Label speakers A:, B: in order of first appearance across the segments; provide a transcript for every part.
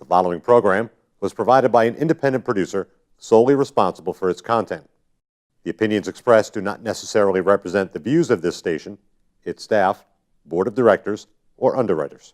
A: The following program was provided by an independent producer solely responsible for its content. The opinions expressed do not necessarily represent the views of this station, its staff, board of directors, or underwriters.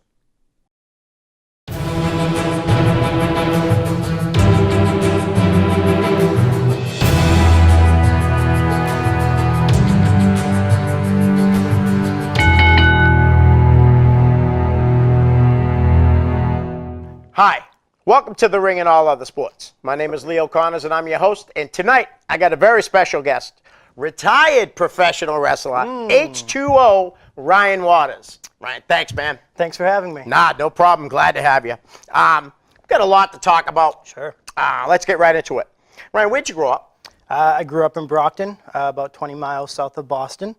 B: Hi, welcome to The Ring and All Other Sports. My name is Leo Connors and I'm your host, and tonight I got a very special guest, retired professional wrestler, H2O, Ryan Waters. Ryan, thanks, man.
C: Thanks for having me.
B: Nah, no problem. Glad to have you. Got a lot to talk about.
C: Sure.
B: Let's get right into it. Ryan, where'd you grow up?
C: I grew up in Brockton, about 20 miles south of Boston.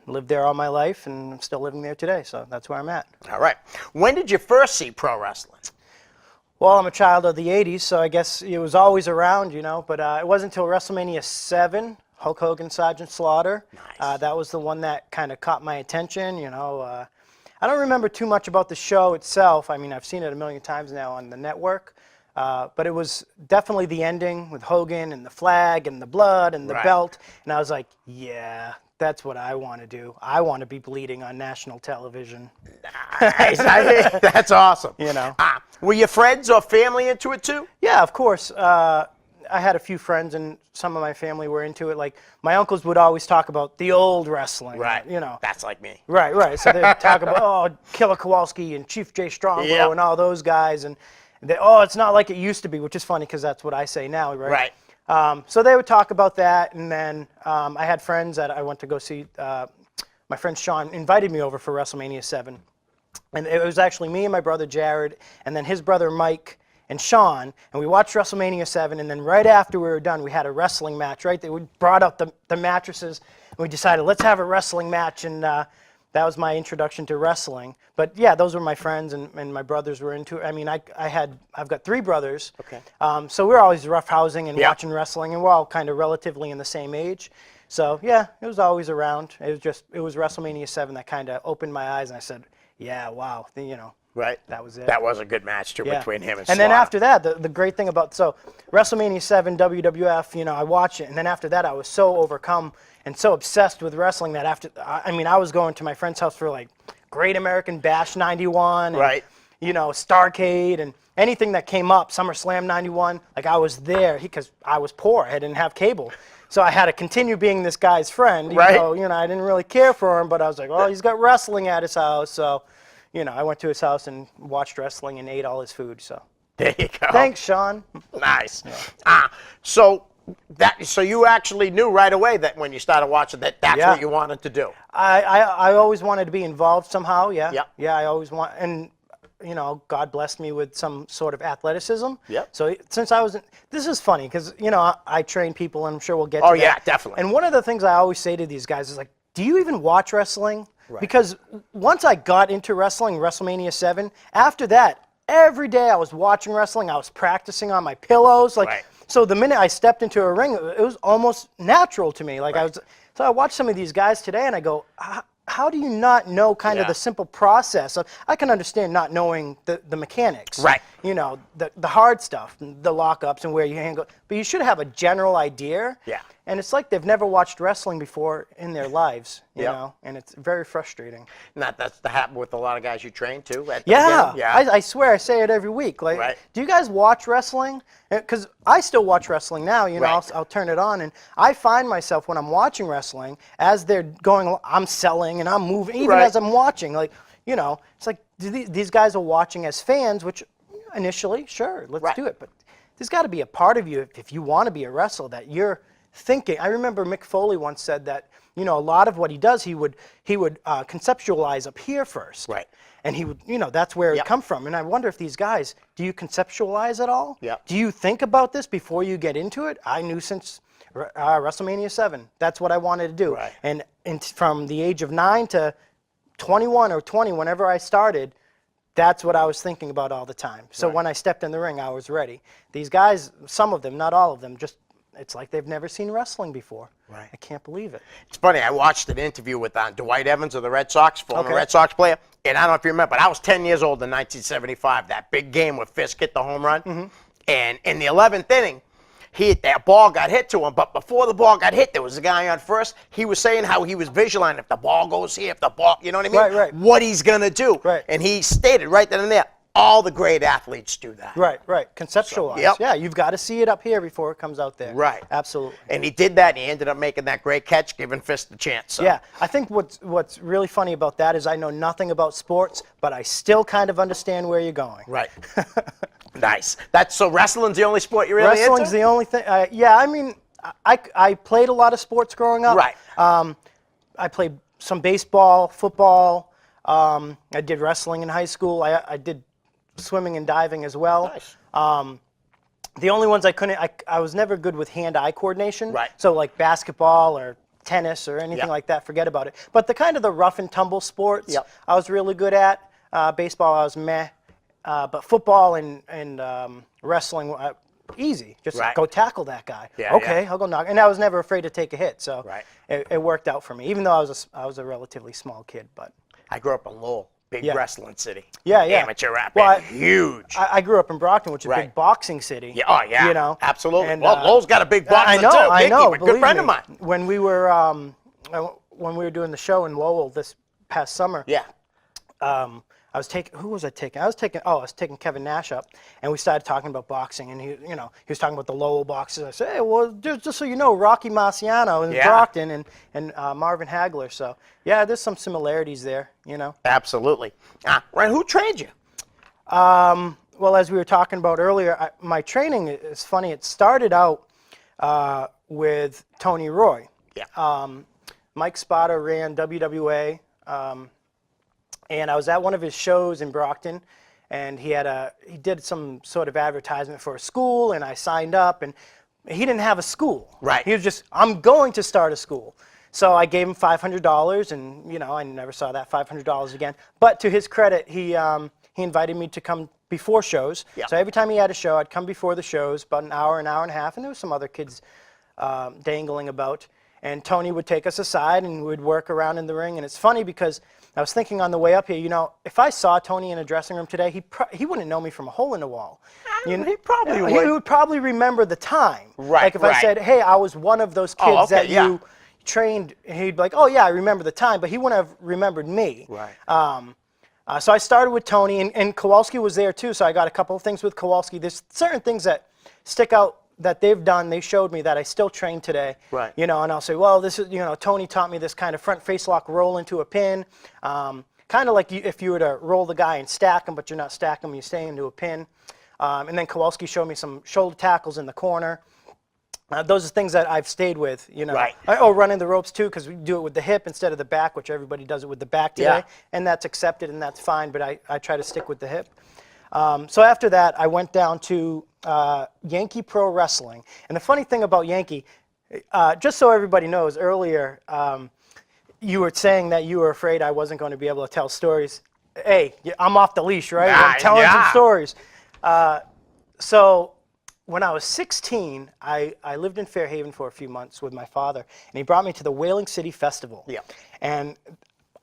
C: Lived there all my life, and I'm still living there today, so that's where I'm at.
B: All right. When did you first see pro wrestling?
C: Well, I'm a child of the 80s, so I guess it was always around, but it wasn't until WrestleMania 7, Hulk Hogan, Sergeant Slaughter.
B: Nice.
C: That was the one that kind of caught my attention, I don't remember too much about the show itself. I mean, I've seen it a million times now on the network. But it was definitely the ending with Hogan and the flag and the blood and the belt. And I was like, yeah, that's what I want to do. I want to be bleeding on national television.
B: Nice. That's awesome. Were your friends or family into it too?
C: Yeah, of course. I had a few friends, and some of my family were into it. Like, my uncles would always talk about the old wrestling.
B: Right. That's like me.
C: Right. So they'd talk about, Killer Kowalski and Chief Jay Strongbow and all those guys. And it's not like it used to be, which is funny because that's what I say now, right?
B: Right.
C: So they would talk about that, and then I had friends that I went to go see. My friend Sean invited me over for WrestleMania 7. And it was actually me and my brother Jared, and then his brother Mike and Sean, and we watched WrestleMania 7, and then right after we were done, we had a wrestling match, right? We brought out the mattresses, and we decided, let's have a wrestling match, and that was my introduction to wrestling. But yeah, those were my friends, and my brothers were into it. I mean, I've got 3 brothers.
B: Okay.
C: So we're always roughhousing and watching wrestling, and we're all kind of relatively in the same age. So yeah, it was always around. It was WrestleMania 7 that kind of opened my eyes, and I said, yeah, wow,
B: Right.
C: that was it.
B: That was a good match too between him and
C: And then
B: Slaughter.
C: after that, the great thing about, WrestleMania 7, WWF, I watched it, and then after that I was so overcome and so obsessed with wrestling that I was going to my friend's house for like Great American Bash 91, and,
B: Right.
C: Starrcade, and anything that came up, SummerSlam 91, like I was there because I was poor, I didn't have cable. So I had to continue being this guy's friend, even though, I didn't really care for him, but I was like, oh, he's got wrestling at his house, so, I went to his house and watched wrestling and ate all his food, so.
B: There you go.
C: Thanks, Sean.
B: Nice. Yeah. So you actually knew right away that when you started watching that's what you wanted to do.
C: I always wanted to be involved somehow, yeah.
B: Yep.
C: Yeah, I always and God blessed me with some sort of athleticism.
B: Yep.
C: So since this is funny because, I train people, and I'm sure we'll get to that.
B: Oh, yeah, definitely.
C: And one of the things I always say to these guys is like, do you even watch wrestling? Right. Because once I got into wrestling, WrestleMania 7, after that, every day I was watching wrestling, I was practicing on my pillows. So the minute I stepped into a ring, it was almost natural to me. So I watch some of these guys today, and I go, how do you not know kind of the simple process? I can understand not knowing the mechanics.
B: Right.
C: The hard stuff, the lockups and where you handle, but you should have a general idea.
B: Yeah.
C: And it's like they've never watched wrestling before in their lives, and it's very frustrating.
B: That's the happen with a lot of guys you train too.
C: Yeah.
B: Yeah.
C: I swear I say it every week. Do you guys watch wrestling? Because I still watch wrestling now. I'll turn it on, and I find myself when I'm watching wrestling, as they're going, I'm selling and I'm moving, even as I'm watching. It's like these guys are watching as fans, which initially, sure, let's do it. But there's got to be a part of you, if you want to be a wrestler, that you're thinking. I remember Mick Foley once said that, a lot of what he does, he would conceptualize up here first.
B: Right.
C: And he would, that's where it come from. And I wonder if these guys, do you conceptualize at all?
B: Yeah.
C: Do you think about this before you get into it? I knew since WrestleMania 7, that's what I wanted to do.
B: Right.
C: And from the age of 9 to 21 or 20, whenever I started, that's what I was thinking about all the time. So when I stepped in the ring, I was ready. These guys, some of them, not all of them, just it's like they've never seen wrestling before.
B: Right.
C: I can't believe it.
B: It's funny. I watched an interview with Dwight Evans of the Red Sox, former Red Sox player, And I don't know if you remember, but I was 10 years old in 1975. That big game where Fisk hit the home run. And in the 11th inning, that ball got hit to him, but before the ball got hit, there was a guy on first. He was saying how he was visualizing if the ball goes here, if the ball, you know what I mean?
C: Right.
B: What he's going to do.
C: Right.
B: And he stated right then and there, all the great athletes do that.
C: Right. Conceptualize.
B: Yep.
C: Yeah, you've got to see it up here before it comes out there.
B: Right.
C: Absolutely.
B: And he did that, and he ended up making that great catch, giving Fisk the chance. So.
C: Yeah, I think what's really funny about that is I know nothing about sports, but I still kind of understand where you're going.
B: Right. Nice. So wrestling's the only sport you're really
C: Wrestling's
B: into?
C: the only thing. Yeah, I mean, I played a lot of sports growing up.
B: Right.
C: I played some baseball, football. I did wrestling in high school. I did swimming and diving as well.
B: Nice.
C: The only ones I couldn't, I was never good with hand-eye coordination.
B: Right.
C: So like basketball or tennis or anything
B: Yep.
C: like that, forget about it. But the kind of the rough and tumble sports,
B: Yep.
C: I was really good at. Baseball, I was meh. But football and wrestling, easy. Just
B: Right.
C: go tackle that guy.
B: Yeah,
C: okay,
B: yeah.
C: I'll go knock. And I was never afraid to take a hit, so
B: Right.
C: it worked out for me. Even though I was a relatively small kid, but
B: I grew up in Lowell, big
C: Yeah.
B: wrestling city.
C: Yeah.
B: Amateur rap,
C: Well,
B: huge.
C: I grew up in Brockton, which is a
B: Right.
C: big boxing city.
B: Yeah, oh yeah,
C: You know,
B: absolutely.
C: And,
B: well, Lowell's got a big boxing too.
C: I know.
B: Mickey, a good
C: believe
B: friend
C: me.
B: of mine.
C: When we were doing the show in Lowell this past summer,
B: Yeah.
C: I was taking I was taking Kevin Nash up, and we started talking about boxing, and he was talking about the Lowell boxers. I said, hey, well, just so you know, Rocky Marciano in
B: Yeah.
C: Brockton and Marvin Hagler. So yeah, there's some similarities there, you know.
B: Absolutely. Right. Who trained you?
C: Well, as we were talking about earlier, my training is funny. It started out with Tony Roy.
B: Yeah.
C: Mike Spada ran WWA, and I was at one of his shows in Brockton, and he did some sort of advertisement for a school, and I signed up, and he didn't have a school.
B: Right.
C: He was just, I'm going to start a school. So I gave him $500, and I never saw that $500 again. But to his credit, he invited me to come before shows.
B: Yeah.
C: So every time he had a show, I'd come before the shows, about an hour and a half, and there was some other kids dangling about. And Tony would take us aside, and we'd work around in the ring. And it's funny because I was thinking on the way up here, if I saw Tony in a dressing room today, he wouldn't know me from a hole in the wall.
B: He probably would.
C: He would probably remember the time.
B: Right,
C: Like if
B: right.
C: I said, hey, I was one of those kids
B: okay,
C: that
B: yeah.
C: you trained, he'd be like, oh, yeah, I remember the time, but he wouldn't have remembered me.
B: Right.
C: So I started with Tony, and Kowalski was there too, so I got a couple of things with Kowalski. There's certain things that stick out that they've done, they showed me that I still train today.
B: Right.
C: And I'll say, well, this is, Tony taught me this kind of front face lock roll into a pin. Kind of like if you were to roll the guy and stack him, but you're not stacking him, you stay into a pin. And then Kowalski showed me some shoulder tackles in the corner. Those are things that I've stayed with,
B: Right.
C: Running the ropes too, because we do it with the hip instead of the back, which everybody does it with the back today.
B: Yeah.
C: And that's accepted and that's fine, but I try to stick with the hip. So after that, I went down to Yankee Pro Wrestling. And the funny thing about Yankee, just so everybody knows, earlier you were saying that you were afraid I wasn't going to be able to tell stories. Hey, I'm off the leash, right? I'm telling some stories. So when I was 16, I lived in Fairhaven for a few months with my father, and he brought me to the Whaling City Festival.
B: Yeah.
C: And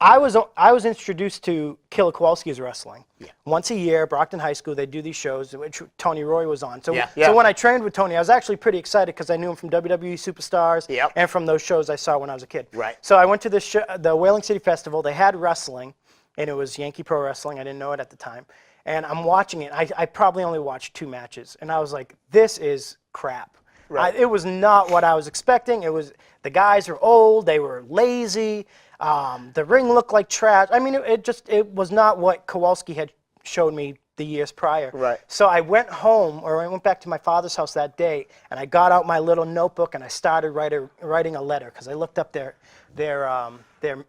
C: I was introduced to Killer Kowalski's wrestling.
B: Yeah.
C: Once a year, Brockton High School, they do these shows, which Tony Roy was on. So,
B: Yeah.
C: so when I trained with Tony, I was actually pretty excited because I knew him from WWE Superstars
B: Yep.
C: and from those shows I saw when I was a kid.
B: Right.
C: So I went to this the Whaling City Festival. They had wrestling, and it was Yankee Pro Wrestling. I didn't know it at the time. And I'm watching it. I probably only watched 2 matches, and I was like, this is crap.
B: Right.
C: It was not what I was expecting. It was, the guys are old, they were lazy, the ring looked like trash. I mean, it was not what Kowalski had showed me the years prior.
B: Right.
C: So I went home, or I went back to my father's house that day, and I got out my little notebook and I started writing a letter, because I looked up their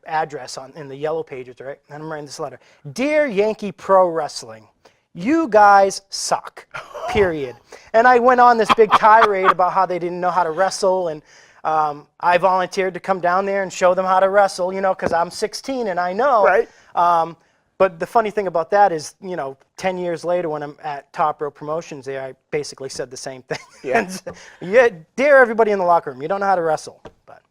C: address in the yellow pages, right? And I'm writing this letter. Dear Yankee Pro Wrestling, you guys suck, period. And I went on this big tirade about how they didn't know how to wrestle, and I volunteered to come down there and show them how to wrestle, because I'm 16 and I know.
B: Right.
C: But the funny thing about that is, 10 years later when I'm at Top Rope Promotions there, I basically said the same thing.
B: Yeah.
C: Yeah, dear everybody in the locker room, you don't know how to wrestle. But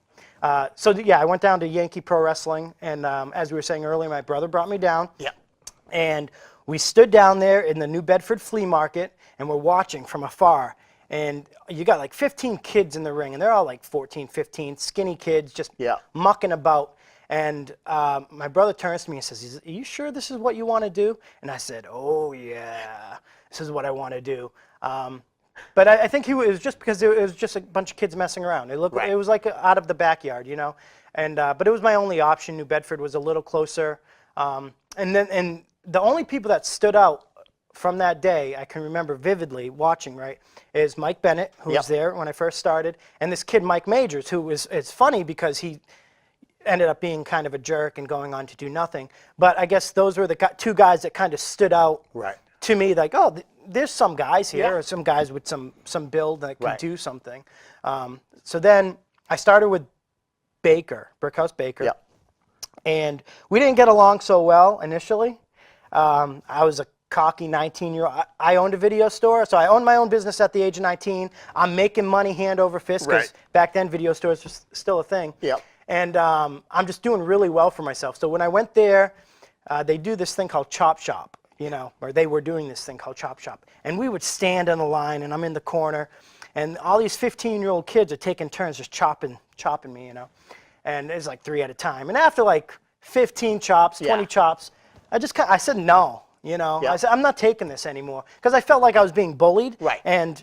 C: I went down to Yankee Pro Wrestling, and as we were saying earlier, my brother brought me down.
B: Yeah.
C: And we stood down there in the New Bedford flea market, and we're watching from afar. And you got like 15 kids in the ring, and they're all like 14, 15, skinny kids just mucking about. And my brother turns to me and says, "Are you sure this is what you want to do?" And I said, "Oh, yeah, this is what I want to do." But I think it was just because it was just a bunch of kids messing around. It looked, it was like out of the backyard, you know. And but it was my only option. New Bedford was a little closer. And the only people that stood out from that day, I can remember vividly watching, right, is Mike Bennett, who was there when I first started, and this kid Mike Majors, who was, it's funny because he ended up being kind of a jerk and going on to do nothing. But I guess those were the two guys that kind of stood out to me, like, oh, there's some guys here, or some guys with some build that can do something. So then I started with Baker, Brickhouse Baker, and we didn't get along so well initially. I was a cocky 19-year-old. I owned a video store, so I owned my own business at the age of 19. I'm making money hand over fist because back then video stores was still a thing. And I'm just doing really well for myself. So when I went there, they do this thing called Chop Shop, you know, or they were doing this thing called Chop Shop. And we would stand on the line, and I'm in the corner, and all these 15-year-old kids are taking turns just chopping me, you know. And it's like 3 at a time. And after like 15 chops, 20 chops, I said no, you know. I said, I'm not taking this anymore, because I felt like I was being bullied. And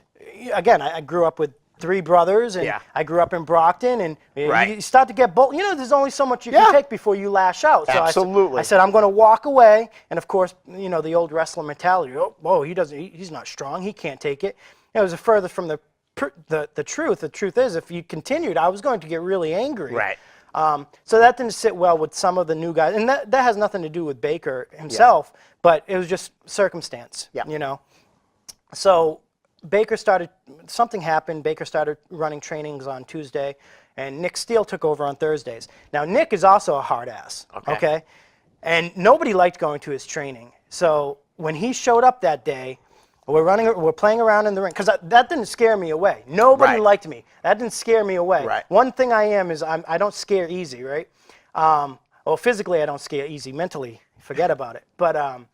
C: again, I grew up with 3 brothers, and I grew up in Brockton, and you start to get bullied. You know, there's only so much you can take before you lash out. So I said, I'm going to walk away. And of course, you know, the old wrestler mentality. Oh, whoa, he's not strong. He can't take it. It was further from the truth. The truth is, if you continued, I was going to get really angry. So that didn't sit well with some of the new guys, and that has nothing to do with Baker himself, but it was just circumstance, you know. So Baker something happened. Baker started running trainings on Tuesday, and Nick Steele took over on Thursdays. Now, Nick is also a hard ass, okay? And nobody liked going to his training. So when he showed up that day, we're playing around in the ring, because that didn't scare me away. Nobody liked me. That didn't scare me away. One thing I am is I don't scare easy, right? Well, physically I don't scare easy. Mentally, forget about it. But I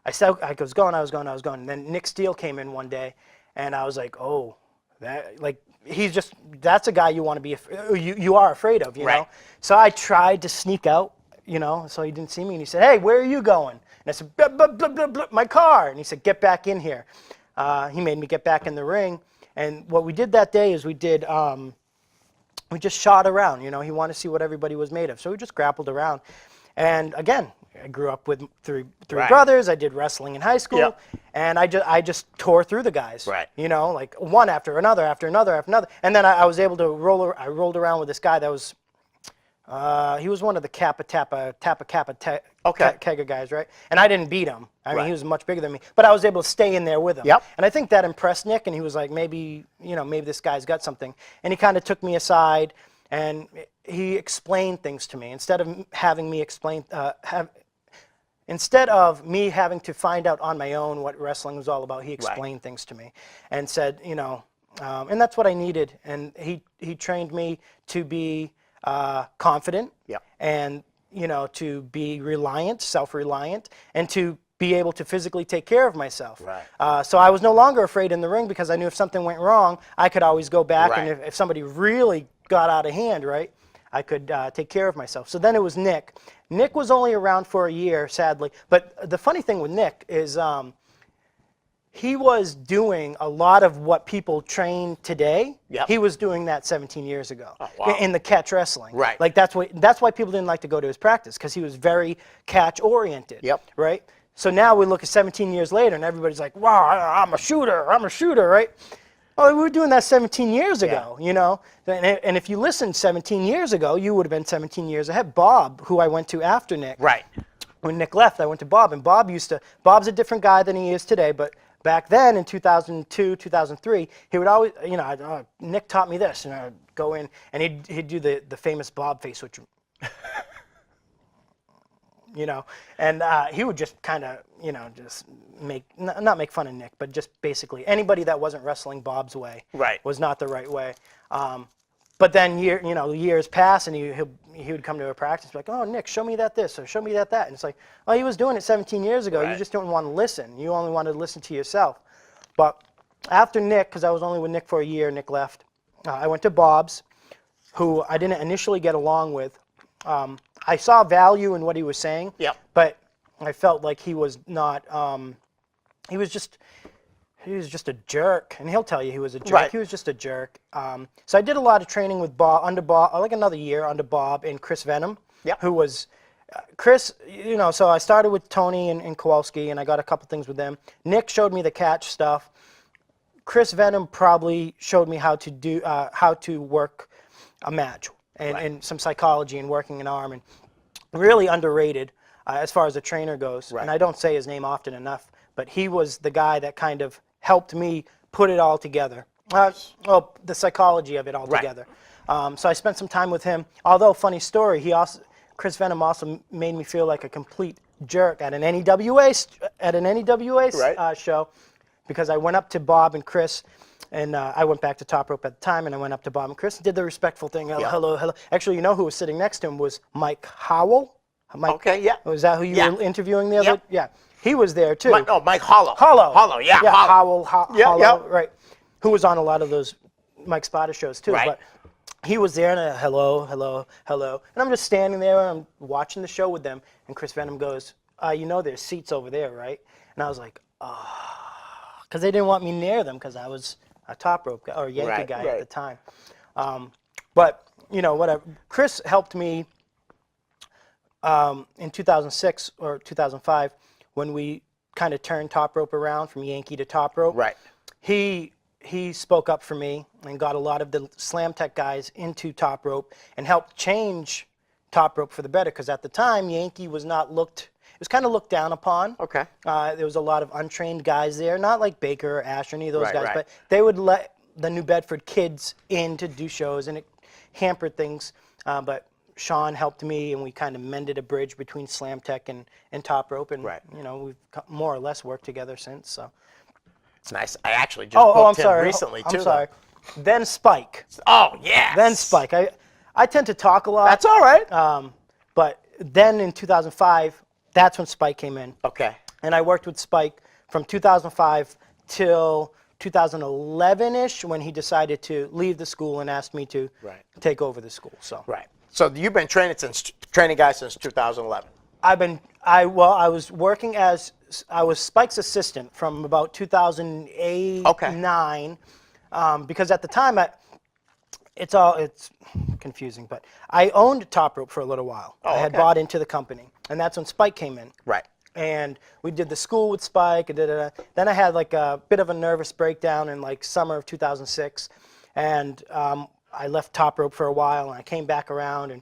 C: was going. And then Nick Steele came in one day, and I was like, oh, that's a guy you want to be, you are afraid of, you know? So I tried to sneak out, you know, so he didn't see me, and he said, hey, where are you going? And I said, blah, blah, blah, blah, blah, my car. And he said, get back in here. He made me get back in the ring. And what we did that day is we just shot around. You know, he wanted to see what everybody was made of. So we just grappled around. And again, I grew up with three brothers. I did wrestling in high school. And I just tore through the guys. You know, like one after another, after another, after another. And then I was able to I rolled around with this guy that was, he was one of the Kappa Kegger guys, right? And I didn't beat him. I mean, he was much bigger than me. But I was able to stay in there with him. And I think that impressed Nick, and he was like, maybe this guy's got something. And he kind of took me aside, and he explained things to me. Instead of having me explain, instead of me having to find out on my own what wrestling was all about, he explained things to me and said, you know, and that's what I needed. And he trained me to be confident, and you know, to be reliant, self-reliant, and to be able to physically take care of myself. So I was no longer afraid in the ring, because I knew if something went wrong, I could always go back, and if somebody really got out of hand, I could take care of myself. So then it was Nick. Nick was only around for a year, sadly. But the funny thing with Nick is he was doing a lot of what people train today. He was doing that 17 years ago in the catch wrestling. Like that's why people didn't like to go to his practice, because he was very catch oriented. Right. So now we look at 17 years later, and everybody's like, "Wow, I'm a shooter, right?" Oh, we were doing that 17 years ago, you know. And if you listened 17 years ago, you would have been 17 years ahead. Bob, who I went to after Nick. When Nick left, I went to Bob, and Bob's a different guy than he is today, but back then in 2002, 2003, he would always, you know, Nick taught me this, and I'd go in, and he'd do the famous Bob face, which, you know, and he would just kind of, you know, just not make fun of Nick, but just basically anybody that wasn't wrestling Bob's way was not the right way. But then years pass, and he would come to a practice and be like, oh, Nick, show me that this, or show me that that. And it's like, oh, he was doing it 17 years ago.
B: Right.
C: You just don't want to listen. You only wanted to listen to yourself. But after Nick, because I was only with Nick for a year, Nick left, I went to Bob's, who I didn't initially get along with. I saw value in what he was saying,
B: Yep.
C: but I felt like he was not, he was just a jerk, and he'll tell you he was a jerk.
B: Right.
C: He was just a jerk. So I did a lot of training with Bob, under Bob, like another year under Bob and Chris Venom,
B: Yep.
C: who was, Chris, so I started with Tony and Kowalski, and I got a couple things with them. Nick showed me the catch stuff. Chris Venom probably showed me how to work a match and some psychology and working an arm, and really underrated as far as a trainer goes.
B: Right.
C: And I don't say his name often enough, but he was the guy that kind of helped me put it all together. Well, the psychology of it all
B: Right.
C: together. So I spent some time with him. Although, funny story, Chris Venom also made me feel like a complete jerk at an NEWA
B: Right.
C: show, because I went up to Bob and Chris, and I went back to Top Rope at the time, and I went up to Bob and Chris and did the respectful thing. Hello, hello. Actually, who was sitting next to him was Mike Howell.
B: Okay, yeah.
C: Was that who you
B: Yeah.
C: were interviewing the other?
B: Yep.
C: Yeah. He was there too.
B: Mike Hollow.
C: Hollow.
B: Yeah,
C: Yeah,
B: Hollow. Yeah,
C: Hollow,
B: yeah.
C: right. Who was on a lot of those Mike Spada shows too.
B: Right.
C: But he was there, and hello. And I'm just standing there, and I'm watching the show with them, and Chris Venom goes, there's seats over there, right? And I was like, because they didn't want me near them because I was a Top Rope guy, or Yankee
B: Right,
C: guy
B: right.
C: at the time. But, whatever. Chris helped me in 2006 or 2005 when we kind of turned Top Rope around from Yankee to Top Rope.
B: Right.
C: He spoke up for me and got a lot of the Slam Tech guys into Top Rope and helped change Top Rope for the better, because at the time Yankee was not looked, it was kind of looked down upon.
B: Okay.
C: There was a lot of untrained guys there, not like Baker or Ash or any of those
B: Right,
C: guys,
B: right.
C: but they would let the New Bedford kids in to do shows, and it hampered things. But Sean helped me, and we kind of mended a bridge between Slam Tech and Top Rope, and
B: Right.
C: we've more or less worked together since. So.
B: It's nice. I actually just
C: I'm
B: booked him
C: sorry.
B: recently, too.
C: I'm sorry. Then Spike.
B: Oh, yes.
C: Then Spike. I tend to talk a lot.
B: That's all right.
C: But then in 2005, that's when Spike came in.
B: Okay.
C: And I worked with Spike from 2005 till 2011-ish, when he decided to leave the school and asked me to
B: Right.
C: take over the school. So
B: Right. So you've been training guys since 2011.
C: I was Spike's assistant from about 2008,
B: Okay.
C: 9, because at the time it's confusing, but I owned Top Rope for a little while. I had
B: okay.
C: bought into the company, and that's when Spike came in.
B: Right.
C: And we did the school with Spike, and then I had like a bit of a nervous breakdown in like summer of 2006, and I left Top Rope for a while, and I came back around, and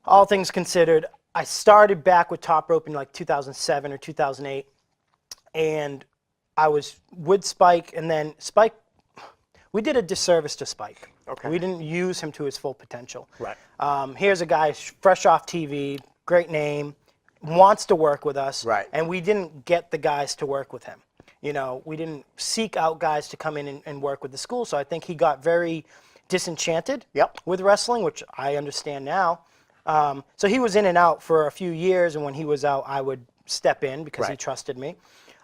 C: all things considered, I started back with Top Rope in like 2007 or 2008, and I was with Spike, and then Spike, we did a disservice to Spike.
B: Okay.
C: We didn't use him to his full potential.
B: Right.
C: Here's a guy fresh off TV, great name, wants to work with us,
B: Right.
C: and we didn't get the guys to work with him. We didn't seek out guys to come in and work with the school, so I think he got very disenchanted
B: Yep.
C: with wrestling, which I understand now. So he was in and out for a few years, and when he was out, I would step in because he
B: Right.
C: trusted me.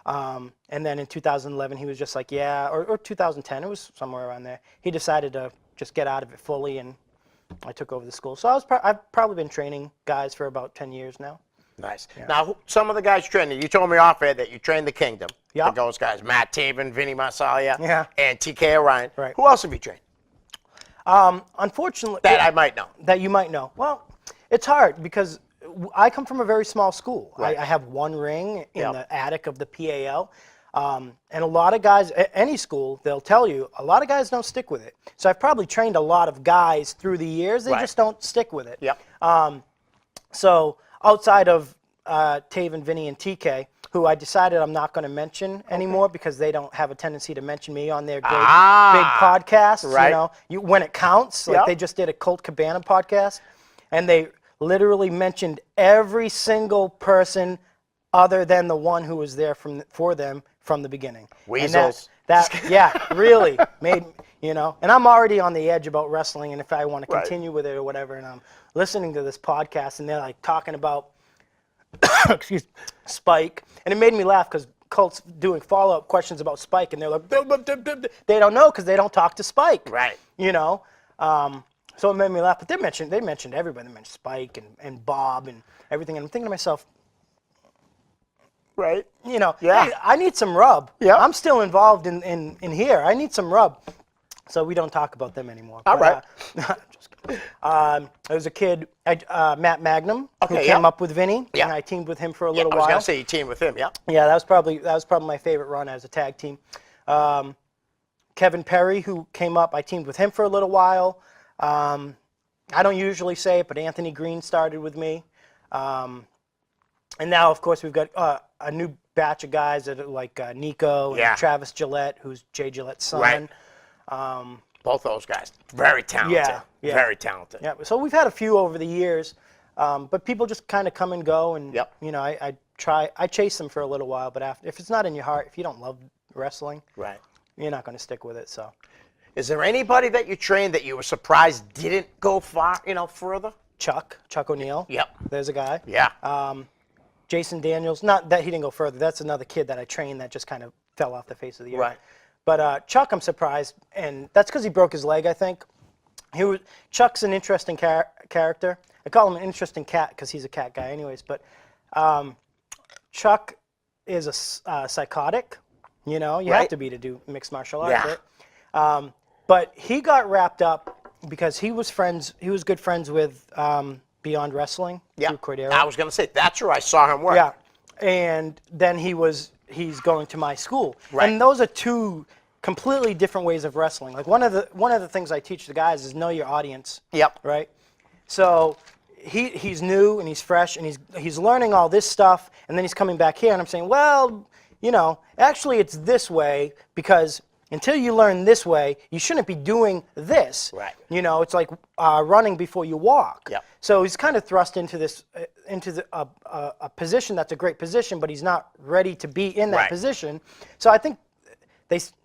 C: And then in 2011, he was just like, yeah, or 2010, it was somewhere around there. He decided to just get out of it fully, and I took over the school. So I've probably been training guys for about 10 years now.
B: Nice. Now, some of the guys training, you told me off air that you trained the Kingdom.
C: Yep.
B: Those guys, Matt Taven, Vinny Marsaglia,
C: Yeah.
B: and TK Orion.
C: Right.
B: Who else have you trained
C: Unfortunately,
B: that I might know?
C: that you might know. Well, it's hard because I come from a very small school.
B: Right.
C: I have one ring in
B: Yep.
C: the attic of the PAL. And a lot of guys, any school, they'll tell you, a lot of guys don't stick with it. So I've probably trained a lot of guys through the years. They
B: Right.
C: just don't stick with it.
B: Yep.
C: So outside of Taven, Vinny, and TK, who I decided I'm not going to mention anymore because they don't have a tendency to mention me on their great big podcasts.
B: right.
C: When it counts. Like
B: Yep.
C: they just did a Colt Cabana podcast, and they literally mentioned every single person other than the one who was there for them from the beginning.
B: Weasels.
C: And yeah, really made, and I'm already on the edge about wrestling and if I want to continue with it or whatever. And I'm listening to this podcast and they're like talking about, Spike. And it made me laugh because Colt's doing follow-up questions about Spike and they're like, they don't know because they don't talk to Spike.
B: Right.
C: So it made me laugh. But they mentioned everybody. They mentioned Spike and Bob and everything. And I'm thinking to myself,
B: right.
C: Yeah.
B: Hey,
C: I need some rub.
B: Yeah.
C: I'm still involved in here. I need some rub. So we don't talk about them anymore.
B: All right.
C: Just kidding. There was a kid, Matt Magnum, who
B: Okay,
C: came up with Vinny,
B: Yeah.
C: and I teamed with him for a
B: I
C: little
B: was
C: while.
B: going to say you teamed with him, yeah.
C: Yeah, that was probably my favorite run as a tag team. Kevin Perry, who came up, I teamed with him for a little while. I don't usually say it, but Anthony Green started with me. And now, of course, we've got a new batch of guys that are like Nico and
B: Yeah.
C: Travis Gillette, who's Jay Gillette's son.
B: Right. Both those guys, very talented.
C: Yeah.
B: Very talented.
C: Yeah, so we've had a few over the years, but people just kind of come and go, and
B: Yep.
C: I chase them for a little while, but if it's not in your heart, if you don't love wrestling,
B: Right.
C: you're not going to stick with it. So,
B: Is there anybody that you trained that you were surprised didn't go far, further?
C: Chuck O'Neil,
B: Yep.
C: there's a guy.
B: Yeah.
C: Jason Daniels, not that he didn't go further. That's another kid that I trained that just kind of fell off the face of the earth.
B: Right.
C: But Chuck, I'm surprised, and that's because he broke his leg, I think. Chuck's an interesting character. I call him an interesting cat because he's a cat guy anyways. But Chuck is a psychotic. You
B: Right.
C: have to be to do mixed martial arts,
B: Yeah.
C: right? But he got wrapped up because he was good friends with Beyond Wrestling,
B: Yeah.
C: through Cordero.
B: I was going to say, that's where I saw him work.
C: Yeah, and then he's going to my school,
B: Right.
C: and those are two completely different ways of wrestling. Like one of the things I teach the guys is know your audience.
B: Yep.
C: Right. So he's new and he's fresh and he's learning all this stuff, and then he's coming back here, and I'm saying, well, actually it's this way because until you learn this way, you shouldn't be doing this.
B: Right.
C: It's like running before you walk.
B: Yep.
C: So he's kind of thrust into this, a position that's a great position, but he's not ready to be in that
B: Right.
C: position. So I think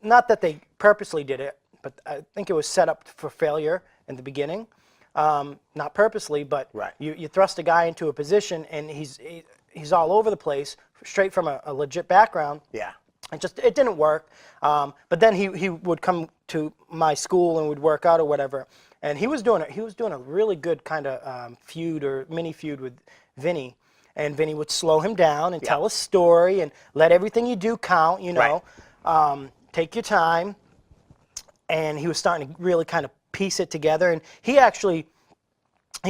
C: not that they purposely did it, but I think it was set up for failure in the beginning. Not purposely, but
B: Right.
C: you thrust a guy into a position and he's all over the place, straight from a legit background.
B: Yeah.
C: It didn't work. But then he would come to my school and would work out or whatever. And he was doing a really good kind of feud or mini feud with Vinny. And Vinny would slow him down and tell a story and let everything you do count,
B: Right.
C: Take your time. And he was starting to really kind of piece it together. And he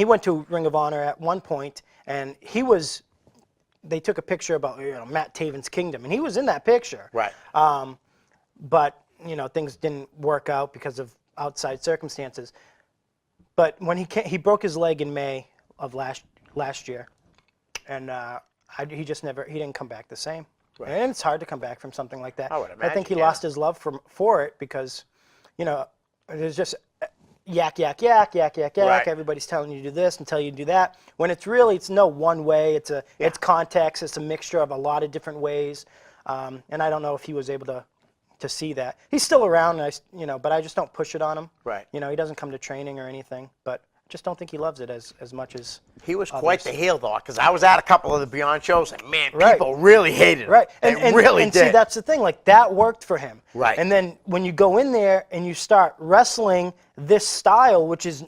C: went to Ring of Honor at one point, and they took a picture about Matt Taven's Kingdom, and he was in that picture.
B: Right.
C: But things didn't work out because of outside circumstances. But when he broke his leg in May of last year, and he didn't come back the same.
B: Right.
C: And it's hard to come back from something like that.
B: I would
C: I think
B: imagine,
C: he
B: yeah.
C: lost his love for it because, there's just yak, yak, yak, yak, yak, yak.
B: Right.
C: Everybody's telling you to do this and tell you to do that. When it's no one way. It's context. It's a mixture of a lot of different ways. And I don't know if he was able to see that. He's still around, and but I just don't push it on him.
B: Right.
C: He doesn't come to training or anything, but I just don't think he loves it as much as
B: He was quite the heel, though, because I was at a couple of the Beyond shows, and man,
C: Right.
B: people really hated him.
C: Right,
B: They really
C: and
B: did.
C: see, that's the thing. Like that worked for him.
B: Right.
C: And then when you go in there and you start wrestling this style, which is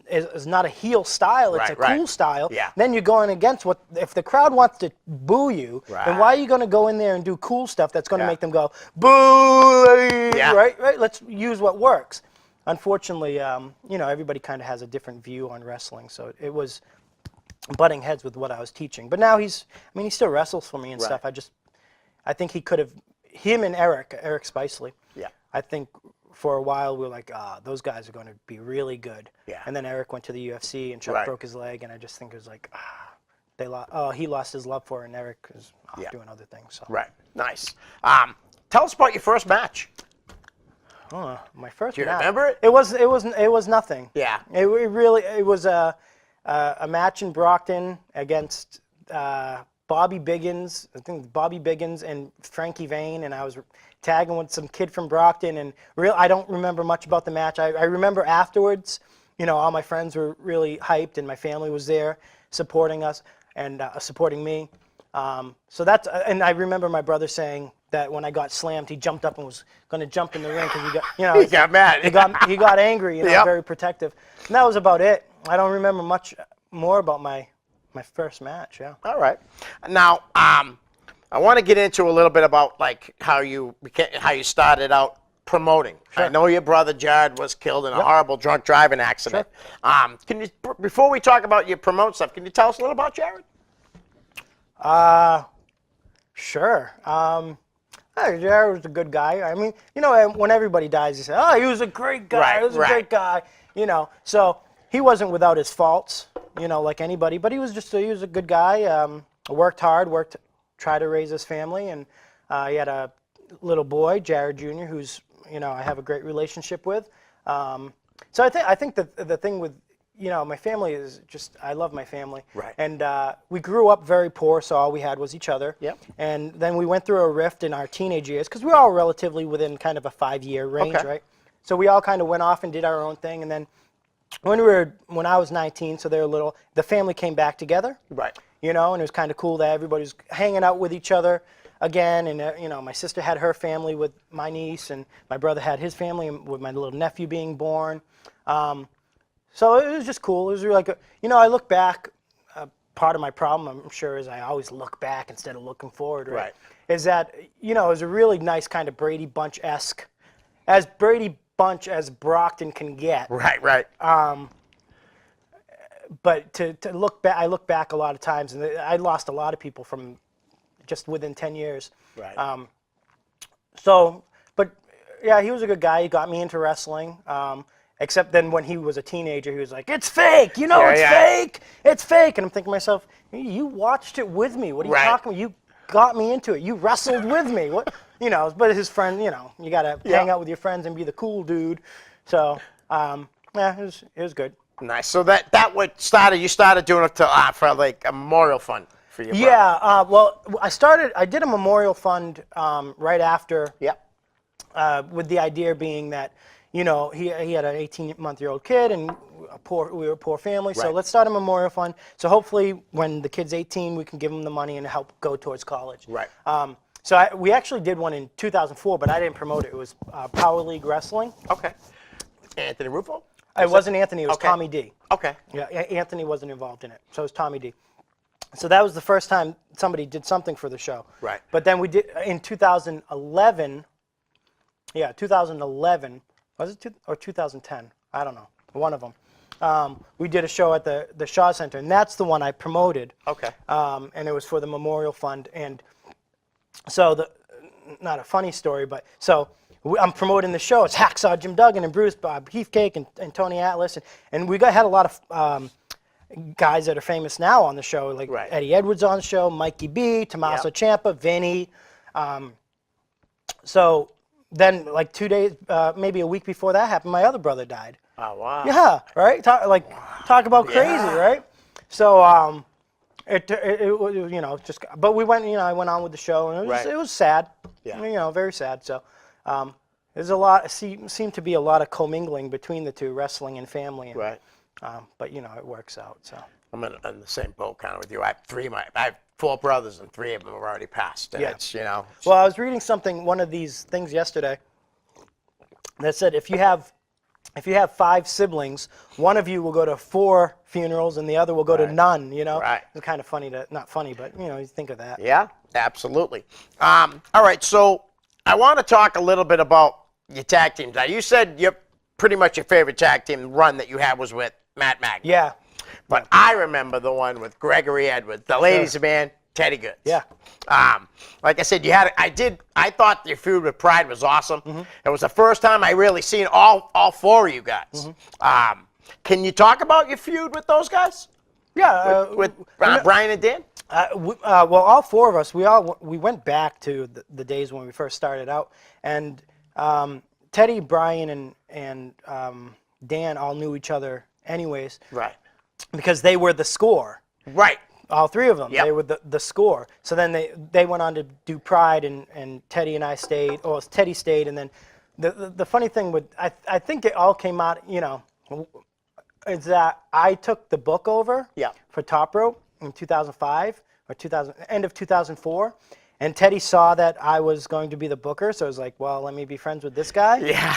C: not a heel style, it's
B: Right,
C: a
B: right.
C: cool style.
B: Yeah.
C: Then you're going against if the crowd wants to boo you, then
B: Right.
C: why are you going to go in there and do cool stuff that's going to make them go boo?
B: Yeah.
C: Right. Let's use what works. Unfortunately, everybody kind of has a different view on wrestling, so it was butting heads with what I was teaching. But now he still wrestles for me and
B: Right.
C: stuff. I think he could have, him and Eric Spicely.
B: Yeah.
C: I think for a while we were like, those guys are going to be really good.
B: Yeah.
C: And then Eric went to the UFC and Chuck
B: Right.
C: broke his leg, and I just think it was like, he lost his love for it, and Eric is off doing other things. So.
B: Right. Nice. Tell us about your first match.
C: My first
B: Do you
C: match.
B: remember it?
C: It was nothing.
B: Yeah.
C: It was a match in Brockton against Bobby Biggins. I think Bobby Biggins and Frankie Vane, and tagging with some kid from Brockton, and I don't remember much about the match. I remember afterwards, all my friends were really hyped, and my family was there supporting us and supporting me. So that's, and I remember my brother saying that when I got slammed, he jumped up and was going to jump in the ring because he got,
B: He got mad.
C: he got angry,
B: Yep.
C: very protective. And that was about it. I don't remember much more about my first match. Yeah.
B: All right. Now, I want to get into a little bit about like how you started out promoting. I know your brother Jared was killed in a horrible drunk driving accident. Can you, before we talk about your promote stuff, can you tell us a little about Jared?
C: Sure. Jared was a good guy. I mean, when everybody dies, you say, "Oh, he was a great guy.
B: Right,
C: he was a great guy." So he wasn't without his faults, like anybody. But he was a good guy. Worked hard, tried to raise his family, and he had a little boy, Jared Jr., who's I have a great relationship with. So I think that the thing with my family is just, I love my family.
B: Right.
C: And we grew up very poor, so all we had was each other.
B: Yep.
C: And then we went through a rift in our teenage years, because we were all relatively within kind of a 5-year range,
B: Okay.
C: right? So we all kind of went off and did our own thing. And then when I was 19, so they were little, the family came back together.
B: Right.
C: And it was kind of cool that everybody was hanging out with each other again. And, my sister had her family with my niece, and my brother had his family with my little nephew being born. So it was just cool. It was really like, I look back, part of my problem, I'm sure, is I always look back instead of looking forward, right?
B: Right.
C: Is that, it was a really nice kind of Brady Bunch-esque, as Brady Bunch as Brockton can get.
B: Right.
C: But to look back, I look back a lot of times, and I lost a lot of people from just within 10 years.
B: Right.
C: But yeah, he was a good guy. He got me into wrestling. Except then when he was a teenager, he was like, "It's fake, it's fake, it's fake." And I'm thinking to myself, "You watched it with me. What are you talking about? You got me into it. You wrestled with me. What?" But his friend, you got to hang out with your friends and be the cool dude. So, yeah, it was good.
B: Nice. So you started doing it for like a memorial fund for your brother.
C: Yeah, well, I did a memorial fund right after.
B: Yep.
C: With the idea being that, he had an 18-month-old kid, and we were a poor family, so
B: Right.
C: let's start a memorial fund. So hopefully when the kid's 18, we can give him the money and help go towards college.
B: Right.
C: So we actually did one in 2004, but I didn't promote it. It was Power League Wrestling.
B: Okay. Anthony Rufo?
C: It wasn't Anthony, it was
B: Okay.
C: Tommy D.
B: Okay.
C: Yeah, Anthony wasn't involved in it, so it was Tommy D. So that was the first time somebody did something for the show.
B: Right.
C: But then we did, in 2011, yeah, 2011, was it or 2010? I don't know, one of them. We did a show at the Shaw Center, and that's the one I promoted.
B: Okay.
C: And it was for the Memorial Fund. And so, not a funny story, but so I'm promoting the show. It's Hacksaw Jim Duggan and Bruce Bob Beefcake and Tony Atlas. And we had a lot of guys that are famous now on the show, like
B: Right.
C: Eddie Edwards on the show, Mikey B, Tommaso
B: Yep.
C: Ciampa, Vinny. So then, like 2 days, maybe a week before that happened, my other brother died.
B: Oh, wow.
C: Yeah, right. Talk about crazy,
B: Yeah.
C: right? So it was, just. But we went, I went on with the show, and
B: Right.
C: it was sad.
B: Yeah.
C: Very sad. So there's a lot. Seemed to be a lot of commingling between the two, wrestling and family. And,
B: Right.
C: But it works out. So.
B: I'm in the same boat kind of with you. I have 4 brothers, and 3 of them have already passed. And
C: Yeah.
B: it's,
C: Well, I was reading one of these things yesterday that said if you have 5 siblings, one of you will go to 4 funerals and the other will go to none.
B: Right.
C: It's kind of funny not funny, but you think of that.
B: Yeah, absolutely. All right, so I want to talk a little bit about your tag teams. Now, you said pretty much your favorite tag team run that you had was with Matt Magna.
C: Yeah.
B: But I remember the one with Gregory Edwards, the ladies' man, Teddy Goods.
C: Yeah.
B: Like I said, I thought your feud with Pride was awesome.
C: Mm-hmm.
B: It was the first time I really seen all 4 of you guys.
C: Mm-hmm.
B: Can you talk about your feud with those guys?
C: Yeah.
B: With Brian and Dan?
C: Well, all 4 of us, we went back to the days when we first started out, and Teddy, Brian, and Dan all knew each other anyways.
B: Right.
C: Because they were the score.
B: Right.
C: All three of them.
B: Yep.
C: They were the score. So then they went on to do Pride, and Teddy and I stayed. Or Teddy stayed, and then the funny thing with I think it all came out. Is that I took the book over.
B: Yeah.
C: For Top Rope in 2005 or end of 2004, and Teddy saw that I was going to be the booker, so I was like, well, let me be friends with this guy.
B: Yeah.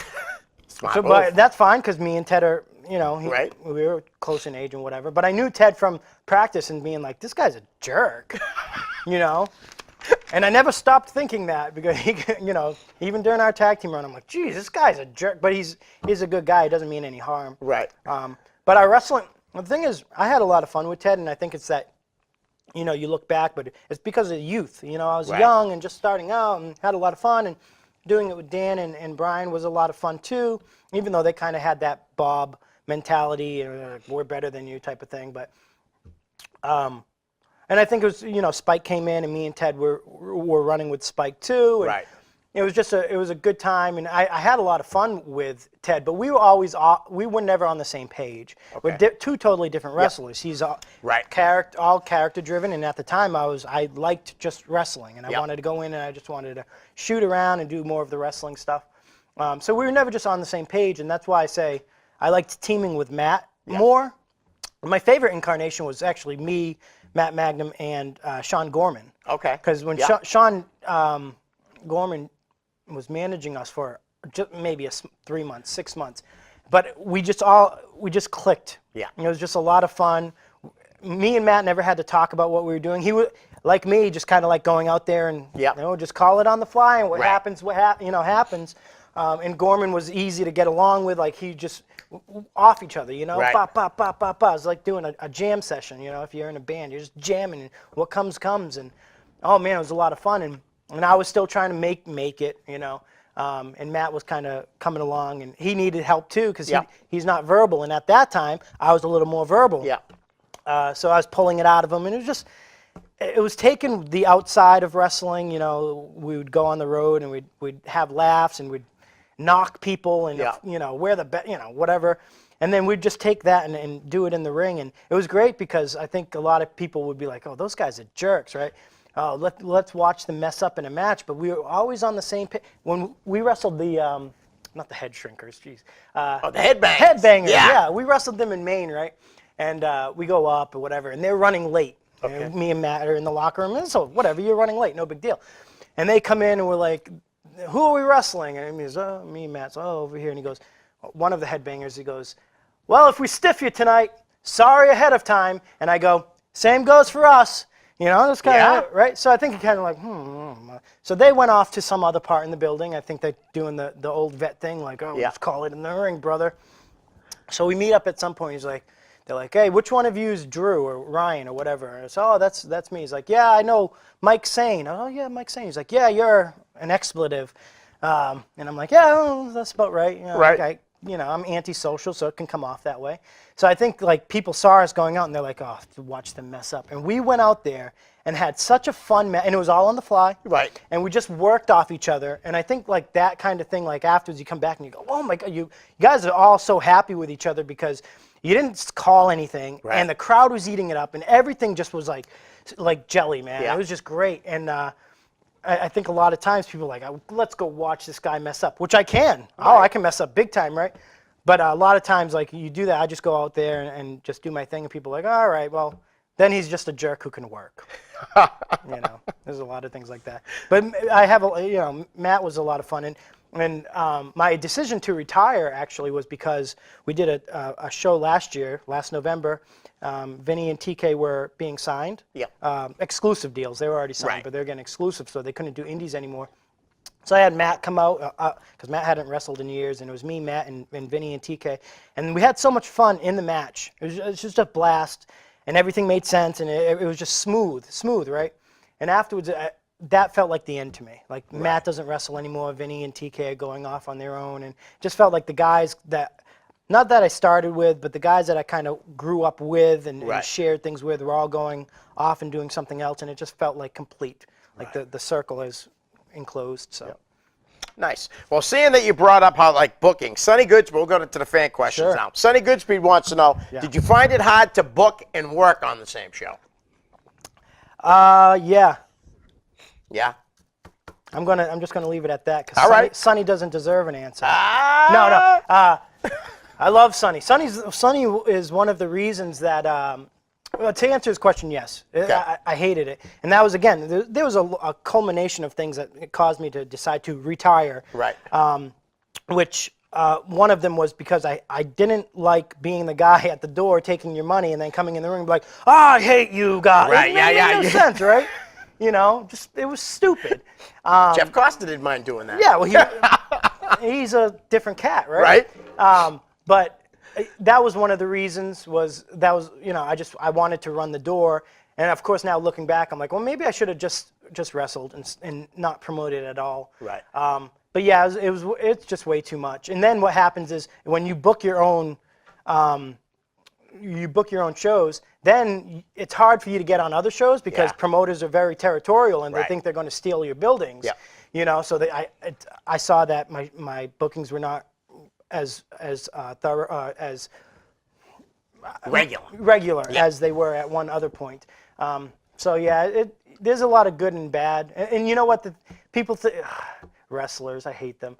B: Smart
C: So,
B: move.
C: but that's fine because me and Ted are,
B: Right.
C: we were close in age and whatever. But I knew Ted from practice and being like, this guy's a jerk, And I never stopped thinking that because even during our tag team run, I'm like, geez, this guy's a jerk. But he's a good guy. He doesn't mean any harm.
B: Right.
C: But our wrestling, the thing is, I had a lot of fun with Ted, and I think it's that, you look back, but it's because of youth. I was
B: Right.
C: young and just starting out and had a lot of fun, and doing it with Dan and Brian was a lot of fun too, even though they kind of had that Bob mentality, we're better than you type of thing. But, and I think it was, Spike came in, and me and Ted were running with Spike too. And
B: Right.
C: It was a good time, and I had a lot of fun with Ted, but we were never on the same page.
B: Okay.
C: We're two totally different wrestlers. He's all character driven, and at the time I liked just wrestling, and I
B: Yep.
C: wanted to go in and I just wanted to shoot around and do more of the wrestling stuff. So we were never just on the same page, and that's why I say I liked teaming with Matt more. My favorite incarnation was actually me, Matt Magnum, and Sean Gorman.
B: Okay.
C: Because when
B: Yeah.
C: Sean Gorman was managing us for just maybe 3 months, 6 months, but we just clicked.
B: Yeah.
C: It was just a lot of fun. Me and Matt never had to talk about what we were doing. He was like me, just kind of like going out there and
B: Yep.
C: just call it on the fly, and what
B: Right.
C: happens, happens. And Gorman was easy to get along with. Like he just off each other,
B: Right.
C: Pop, pop, pop, pop, pop. It's like doing a jam session. If you're in a band, you're just jamming, and what comes, and oh man, it was a lot of fun. And I was still trying to make it, and Matt was kind of coming along, and he needed help too because
B: Yeah.
C: he's not verbal. And at that time, I was a little more verbal.
B: Yeah.
C: So I was pulling it out of him, and it was taking the outside of wrestling. We would go on the road, and we'd have laughs, and we'd knock people, and
B: Yeah.
C: wear the whatever. And then we'd just take that and do it in the ring, and it was great because I think a lot of people would be like, "Oh, those guys are jerks, right?" Oh, let's watch them mess up in a match, but we were always on the same page. When we wrestled the, not the head shrinkers, geez.
B: Oh, the headbangers.
C: Headbangers,
B: Yeah.
C: yeah. We wrestled them in Maine, right? And we go up or whatever, and they're running late.
B: Okay.
C: And me and Matt are in the locker room, and so whatever, you're running late, no big deal. And they come in, and we're like, who are we wrestling? And he goes, oh, me and Matt's, over here. And he goes, one of the headbangers, he goes, well, if we stiff you tonight, sorry ahead of time. And I go, same goes for us. It's kind of right. So I think he kind of like, So they went off to some other part in the building. I think they're doing the old vet thing, like, let's call it in the ring, brother. So we meet up at some point. They're like, hey, which one of you is Drew or Ryan or whatever? And I said, oh, that's me. He's like, yeah, I know Mike Sane. Oh, yeah, Mike Sane. He's like, yeah, you're an expletive. And I'm like, yeah, that's about right.
B: Right.
C: I'm antisocial, so it can come off that way. So I think like people saw us going out, and they're like, oh, watch them mess up. And we went out there and had such a fun match, and it was all on the fly.
B: Right.
C: And we just worked off each other. And I think like that kind of thing, like afterwards you come back and you go, oh my God, you guys are all so happy with each other because you didn't call anything,
B: Right.
C: and the crowd was eating it up, and everything just was like jelly, man.
B: Yeah.
C: It was just great. And I think a lot of times people are like, let's go watch this guy mess up, which I can. Right. Oh, I can mess up big time, right? But a lot of times, like you do that, I just go out there and just do my thing, and people are like, all right, well, then he's just a jerk who can work. There's a lot of things like that. But I have, Matt was a lot of fun, and my decision to retire actually was because we did a show last November. Vinny and TK were being signed.
B: Yeah.
C: Exclusive deals. They were already signed,
B: Right.
C: but they're getting exclusive, so they couldn't do indies anymore. So I had Matt come out, because Matt hadn't wrestled in years, and it was me, Matt, and Vinny and TK. And we had so much fun in the match. It was just a blast, and everything made sense, and it was just smooth, right? And afterwards, that felt like the end to me. Like, right. Matt doesn't wrestle anymore. Vinny and TK are going off on their own, and it just felt like the guys that, not that I started with, but the guys that I kind of grew up with and shared things with were all going off and doing something else, and it just felt like complete. Like the circle is enclosed. So.
B: Yep. Nice. Well, seeing that you brought up how like booking, Sonny Goodspeed, we'll go into the fan questions
C: Sure.
B: now. Sonny Goodspeed wants to know, did you find it hard to book and work on the same show?
C: Yeah.
B: Yeah.
C: I'm just gonna leave it at that
B: All
C: because
B: right.
C: Sonny doesn't deserve an answer.
B: Ah.
C: No. I love Sonny. Sonny is one of the reasons that. Well, to answer his question, yes. I hated it, and that was again. There was a culmination of things that caused me to decide to retire.
B: Right.
C: Which one of them was because I didn't like being the guy at the door taking your money and then coming in the room and be like, I hate you guys.
B: Right,
C: It made
B: yeah.
C: no sense, right? You know, just it was stupid.
B: Jeff Costa didn't mind doing that.
C: Yeah, well, he's a different cat, right?
B: Right.
C: But that was one of the reasons I wanted to run the door. And of course, now looking back, I'm like, well, maybe I should have just wrestled and not promoted at all.
B: Right.
C: But yeah, it's just way too much. And then what happens is when you book your own shows, then it's hard for you to get on other shows because promoters are very territorial and they think they're going to steal your buildings.
B: Yeah.
C: You know, so I saw that my bookings were not as thorough as regular as they were at one other point. So yeah, there's a lot of good and bad. And you know what? The people wrestlers, I hate them.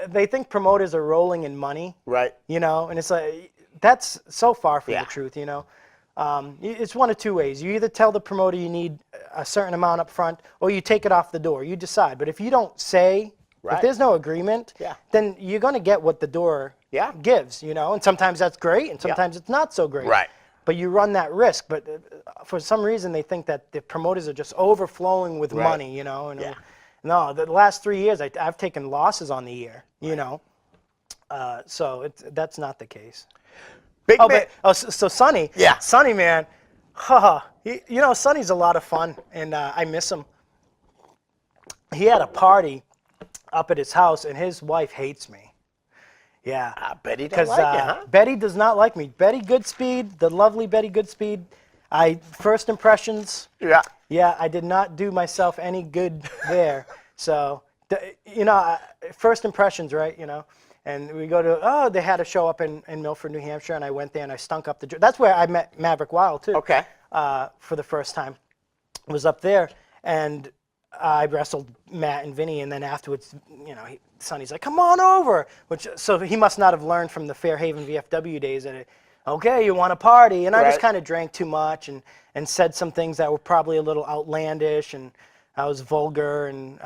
C: They think promoters are rolling in money.
B: Right.
C: You know, and it's like that's so far from the truth. You know, it's one of two ways. You either tell the promoter you need a certain amount up front, or you take it off the door. You decide. But if you don't say, if there's no agreement, then you're going to get what the door gives. You know, and sometimes that's great, and sometimes it's not so great.
B: Right.
C: But you run that risk. But for some reason, they think that the promoters are just overflowing with money. You know, and no, the last 3 years I've taken losses on the year. You know, so that's not the case.
B: Big man.
C: So Sonny, Sonny, man, you know, Sonny's a lot of fun, and I miss him. He had a party up at his house, and his wife hates me. Yeah.
B: Betty doesn't like you, huh?
C: Betty does not like me. Betty Goodspeed, the lovely Betty Goodspeed, first impressions. Yeah, I did not do myself any good there. So, you know, first impressions, right, you know. And we go to, they had a show up in Milford, New Hampshire, and I went there and I stunk up that's where I met Maverick Wild, too.
B: Okay.
C: For the first time. I was up there, and I wrestled Matt and Vinny, and then afterwards, you know, Sonny's like, come on over. So he must not have learned from the Fairhaven VFW days that, okay, you want to party. And I just kind of drank too much and said some things that were probably a little outlandish, and I was vulgar, and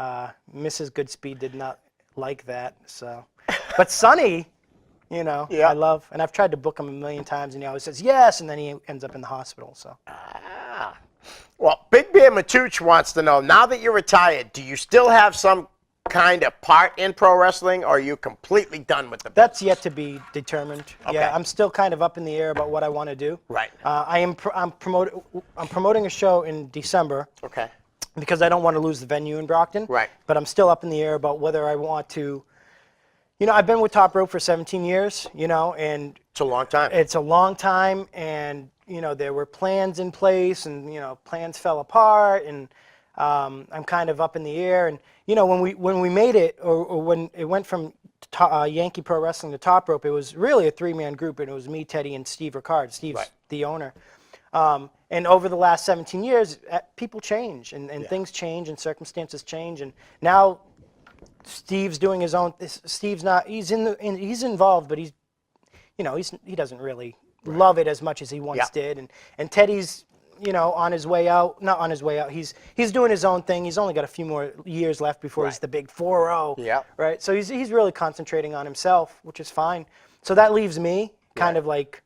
C: Mrs. Goodspeed did not like that. So, but Sonny, you know, I love, and I've tried to book him a million times, and he always says yes, and then he ends up in the hospital. So.
B: Well, Big Bear Matuch wants to know, now that you're retired, do you still have some kind of part in pro wrestling, or are you completely done with the business?
C: That's yet to be determined.
B: Okay.
C: Yeah, I'm still kind of up in the air about what I want to do.
B: Right.
C: I'm promoting a show in December.
B: Okay.
C: Because I don't want to lose the venue in Brockton.
B: Right.
C: But I'm still up in the air about whether I want to. You know, I've been with Top Rope for 17 years. You know, and
B: it's a long time.
C: It's a long time, and you know, there were plans in place, and you know, plans fell apart, and I'm kind of up in the air. And you know, when we made it, or when it went from Yankee Pro Wrestling to Top Rope, it was really a 3-man group, and it was me, Teddy, and Steve Ricard. Steve's the owner. And over the last 17 years, people change, and things change, and circumstances change, and now Steve's doing his own. Steve's not. He's he's involved, but he doesn't really love it as much as he once did, and Teddy's, you know, on his way out. Not on his way out. He's doing his own thing. He's only got a few more years left before he's the big 4-0.
B: Yeah.
C: Right. So he's really concentrating on himself, which is fine. So that leaves me kind of like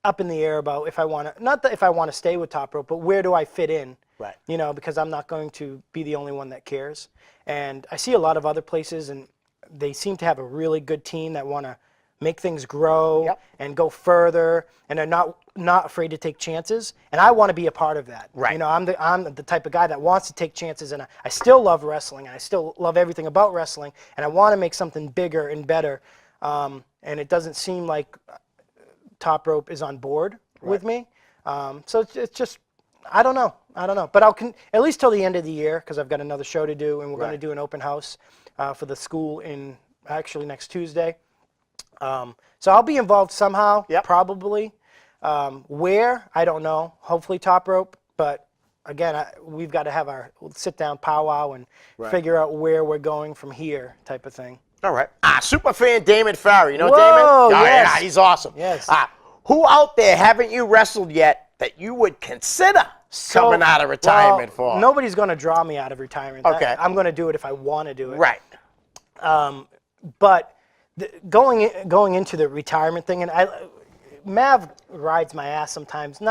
C: up in the air about if I want to, not that if I want to stay with Top Rope, but where do I fit in?
B: Right.
C: You know, because I'm not going to be the only one that cares. And I see a lot of other places, and they seem to have a really good team that want to make things grow and go further, and are not afraid to take chances. And I want to be a part of that.
B: Right.
C: You know, I'm the type of guy that wants to take chances, and I still love wrestling, and I still love everything about wrestling, and I want to make something bigger and better. And it doesn't seem like Top Rope is on board with me. So it's just, I don't know. But I'll at least till the end of the year, because I've got another show to do, and we're going to do an open house for the school in actually next Tuesday. So I'll be involved somehow, probably. Where, I don't know. Hopefully Top Rope. but again, we've got to have our sit down powwow and figure out where we're going from here, type of thing.
B: All right. Super fan Damon Farah. You know
C: Whoa,
B: Damon? Oh,
C: yes.
B: yeah, he's awesome.
C: Yes.
B: Who out there haven't you wrestled yet that you would consider coming out of retirement for?
C: Nobody's going to draw me out of retirement.
B: Okay.
C: I'm going to do it if I want to do it.
B: Right.
C: But going into the retirement thing, and Mav rides my ass sometimes,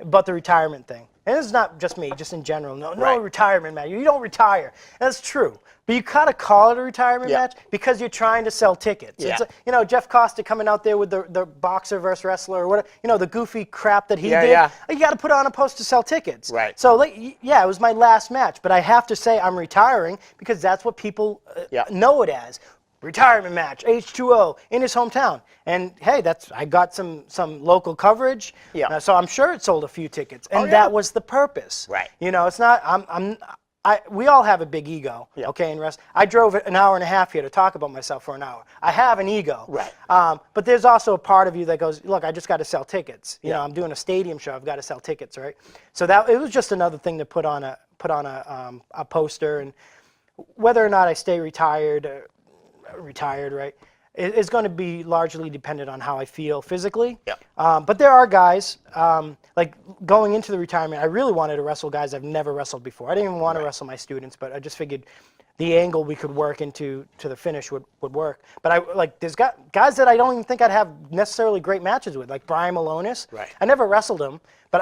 C: but the retirement thing. And it's not just me, just in general. No retirement match. You don't retire. That's true. But you kind of call it a retirement match because you're trying to sell tickets.
B: Yeah.
C: It's, Jeff Costa coming out there with the boxer versus wrestler or whatever, the goofy crap that he did.
B: Yeah.
C: You got to put on a post to sell tickets.
B: Right.
C: So, it was my last match. But I have to say I'm retiring because that's what people know it as. Retirement match, H2O, in his hometown. And hey, I got some local coverage.
B: Yeah.
C: So I'm sure it sold a few tickets. And that was the purpose.
B: Right.
C: It's not, we all have a big ego, okay, in wrestling. I drove an hour and a half here to talk about myself for an hour. I have an ego.
B: Right.
C: But there's also a part of you that goes, look, I just got to sell tickets. I'm doing a stadium show. I've got to sell tickets, right? So it was just another thing to put on a poster. And whether or not I stay retired, right, is going to be largely dependent on how I feel physically. But there are guys, like going into the retirement, I really wanted to wrestle guys I've never wrestled before. I didn't even want to wrestle my students, but I just figured the angle we could work into the finish would work. But there's guys that I don't even think I'd have necessarily great matches with, like Brian Malonis.
B: Right.
C: I never wrestled him,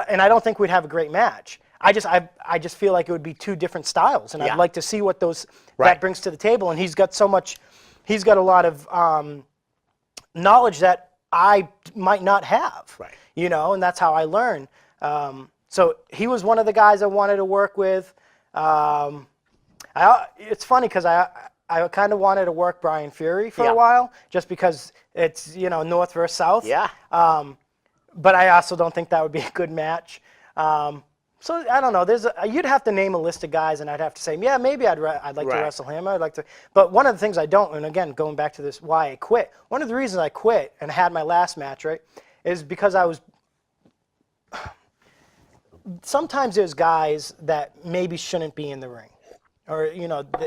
C: and I don't think we'd have a great match. I just feel like it would be two different styles, and I'd like to see what that brings to the table. And he's got a lot of knowledge that I might not have,
B: right?
C: And that's how I learn. So he was one of the guys I wanted to work with. It's funny because I kind of wanted to work Brian Fury for a while, just because it's North versus South.
B: Yeah.
C: But I also don't think that would be a good match. So I don't know. You'd have to name a list of guys, and I'd have to say, yeah, maybe I'd like to wrestle him. I'd like to. But one of the things I don't, and again, going back to this, why I quit. One of the reasons I quit and had my last match, right, is because I was. Sometimes there's guys that maybe shouldn't be in the ring, or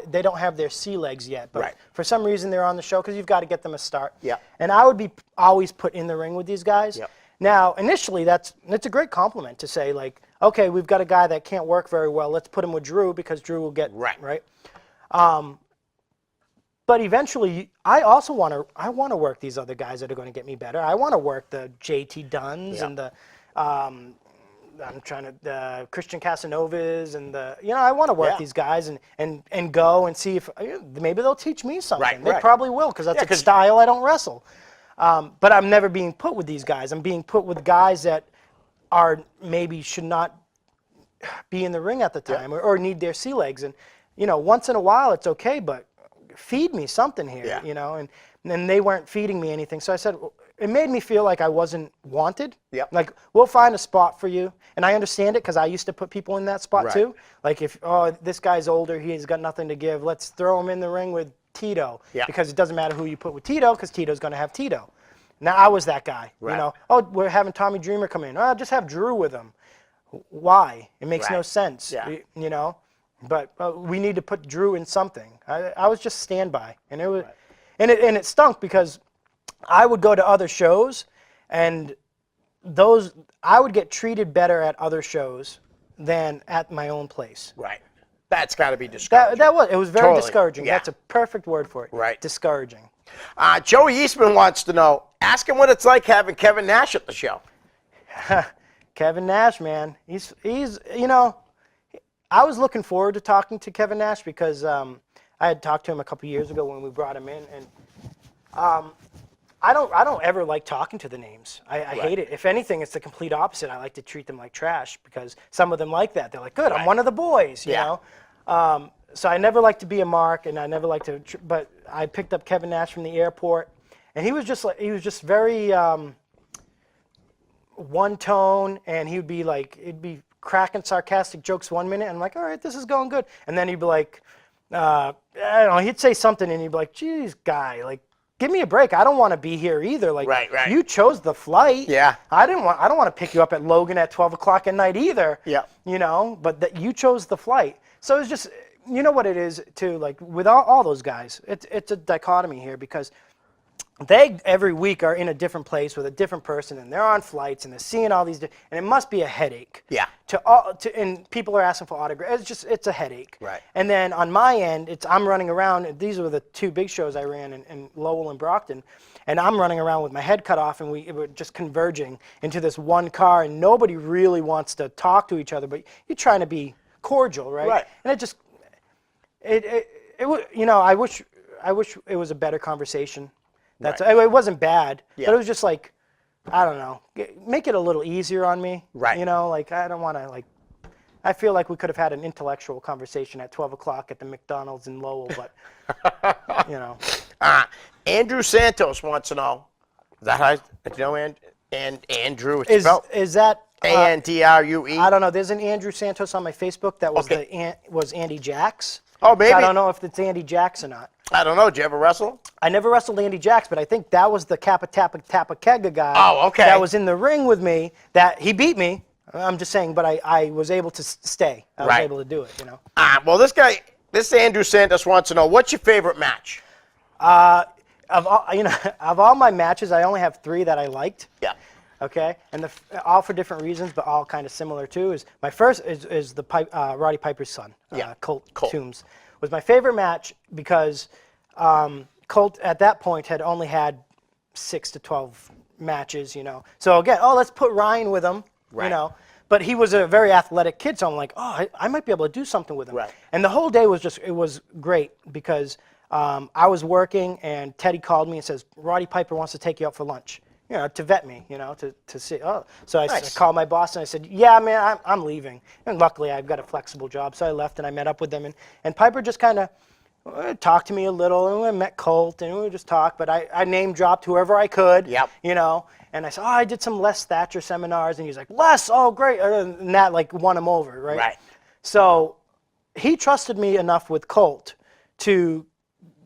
C: they don't have their sea legs yet, but for some reason they're on the show because you've got to get them a start.
B: Yeah.
C: And I would be always put in the ring with these guys.
B: Yep.
C: Now, initially, it's a great compliment to say, like, okay, we've got a guy that can't work very well. Let's put him with Drew because Drew will get right. But eventually, I also want to work these other guys that are going to get me better. I want to work the JT Dunns and the Christian Casanovas and I want to work these guys and go and see if maybe they'll teach me something. They probably will because that's a style I don't wrestle. But I'm never being put with these guys. I'm being put with guys that maybe should not be in the ring at the time or need their sea legs. And, once in a while it's okay, but feed me something here, and they weren't feeding me anything. So I said, it made me feel like I wasn't wanted.
B: Yep.
C: Like, we'll find a spot for you. And I understand it because I used to put people in that spot too. Like this guy's older, he's got nothing to give. Let's throw him in the ring with Tito because it doesn't matter who you put with Tito because Tito's going to have Tito. Now, I was that guy, we're having Tommy Dreamer come in. Just have Drew with him. Why? It makes no sense, But we need to put Drew in something. I was just standby, and it was, and it stunk because I would go to other shows, and I would get treated better at other shows than at my own place.
B: Right. That's got to be discouraging.
C: It was very discouraging.
B: Yeah.
C: That's a perfect word for it.
B: Right.
C: Discouraging.
B: Joey Eastman wants to know, ask him what it's like having Kevin Nash at the show.
C: Kevin Nash, man. He's I was looking forward to talking to Kevin Nash because I had talked to him a couple years ago when we brought him in, and I don't ever like talking to the names. I hate it. If anything, it's the complete opposite. I like to treat them like trash because some of them like that. They're like, good, I'm one of the boys, you know. So I never like to be a mark, and I never like to. But I picked up Kevin Nash from the airport, and he was just very one tone, and he'd be cracking sarcastic jokes one minute, and I'm like, all right, this is going good, and then he'd be like, I don't know, he'd say something, and he'd be like, geez, guy, like, give me a break. I don't want to be here either. Like,
B: Right.
C: you chose the flight.
B: Yeah.
C: I don't want to pick you up at Logan at 12 o'clock at night either.
B: Yeah.
C: You know, but that you chose the flight. So it's just, you know what it is too, like with all those guys, it's a dichotomy here because they every week are in a different place with a different person, and they're on flights and they're seeing all these, and it must be a headache.
B: Yeah.
C: And people are asking for autographs. It's a headache.
B: Right.
C: And then on my end, I'm running around. These were the two big shows I ran in Lowell and Brockton, and I'm running around with my head cut off, and we're just converging into this one car, and nobody really wants to talk to each other, but you're trying to be cordial, right?
B: Right.
C: And it just, you know, I wish it was a better conversation. It wasn't bad,
B: Yeah.
C: but it was just like, I don't know, make it a little easier on me.
B: Right.
C: You know, like I don't want to like. I feel like we could have had an intellectual conversation at 12 o'clock at the McDonald's in Lowell, but you know.
B: Andrew Santos wants to know. Is that how? Do you know Andrew? It's
C: Is
B: spelled
C: that
B: Andrue.
C: I don't know. There's an Andrew Santos on my Facebook that was
B: Okay.
C: was Andy Jax.
B: Oh, maybe.
C: I don't know if it's Andy Jax or not.
B: I don't know. Did you ever wrestle?
C: I never wrestled Andy Jax, but I think that was the Kappa Tappa Tappa Kega guy.
B: Oh, okay.
C: That was in the ring with me. That he beat me. I'm just saying, but I was able to stay. I was
B: Right.
C: able to do it. You know.
B: Well, this Andrew Santos wants to know, what's your favorite match?
C: Of all my matches, I only have 3 that I liked.
B: Yeah.
C: Okay, and all for different reasons, but all kind of similar too. Is my first is the Roddy Piper's son, Colt Toombs, was my favorite match because Colt at that point had only had 6 to 12 matches, you know. So again, let's put Ryan with him,
B: Right.
C: you know. But he was a very athletic kid, so I'm like, I might be able to do something with him.
B: Right.
C: And the whole day was great because I was working and Teddy called me and says, Roddy Piper wants to take you out for lunch. You know, to vet me, you know, to see. So I called my boss and I said, yeah, man, I'm leaving. And luckily I've got a flexible job. So I left and I met up with them. And Piper just kind of talked to me a little, and we met Colt and we just talked. But I name dropped whoever I could,
B: Yep.
C: you know. And I said, I did some Les Thatcher seminars. And he's like, Les, oh, great. And that like won him over, right?
B: Right.
C: So he trusted me enough with Colt to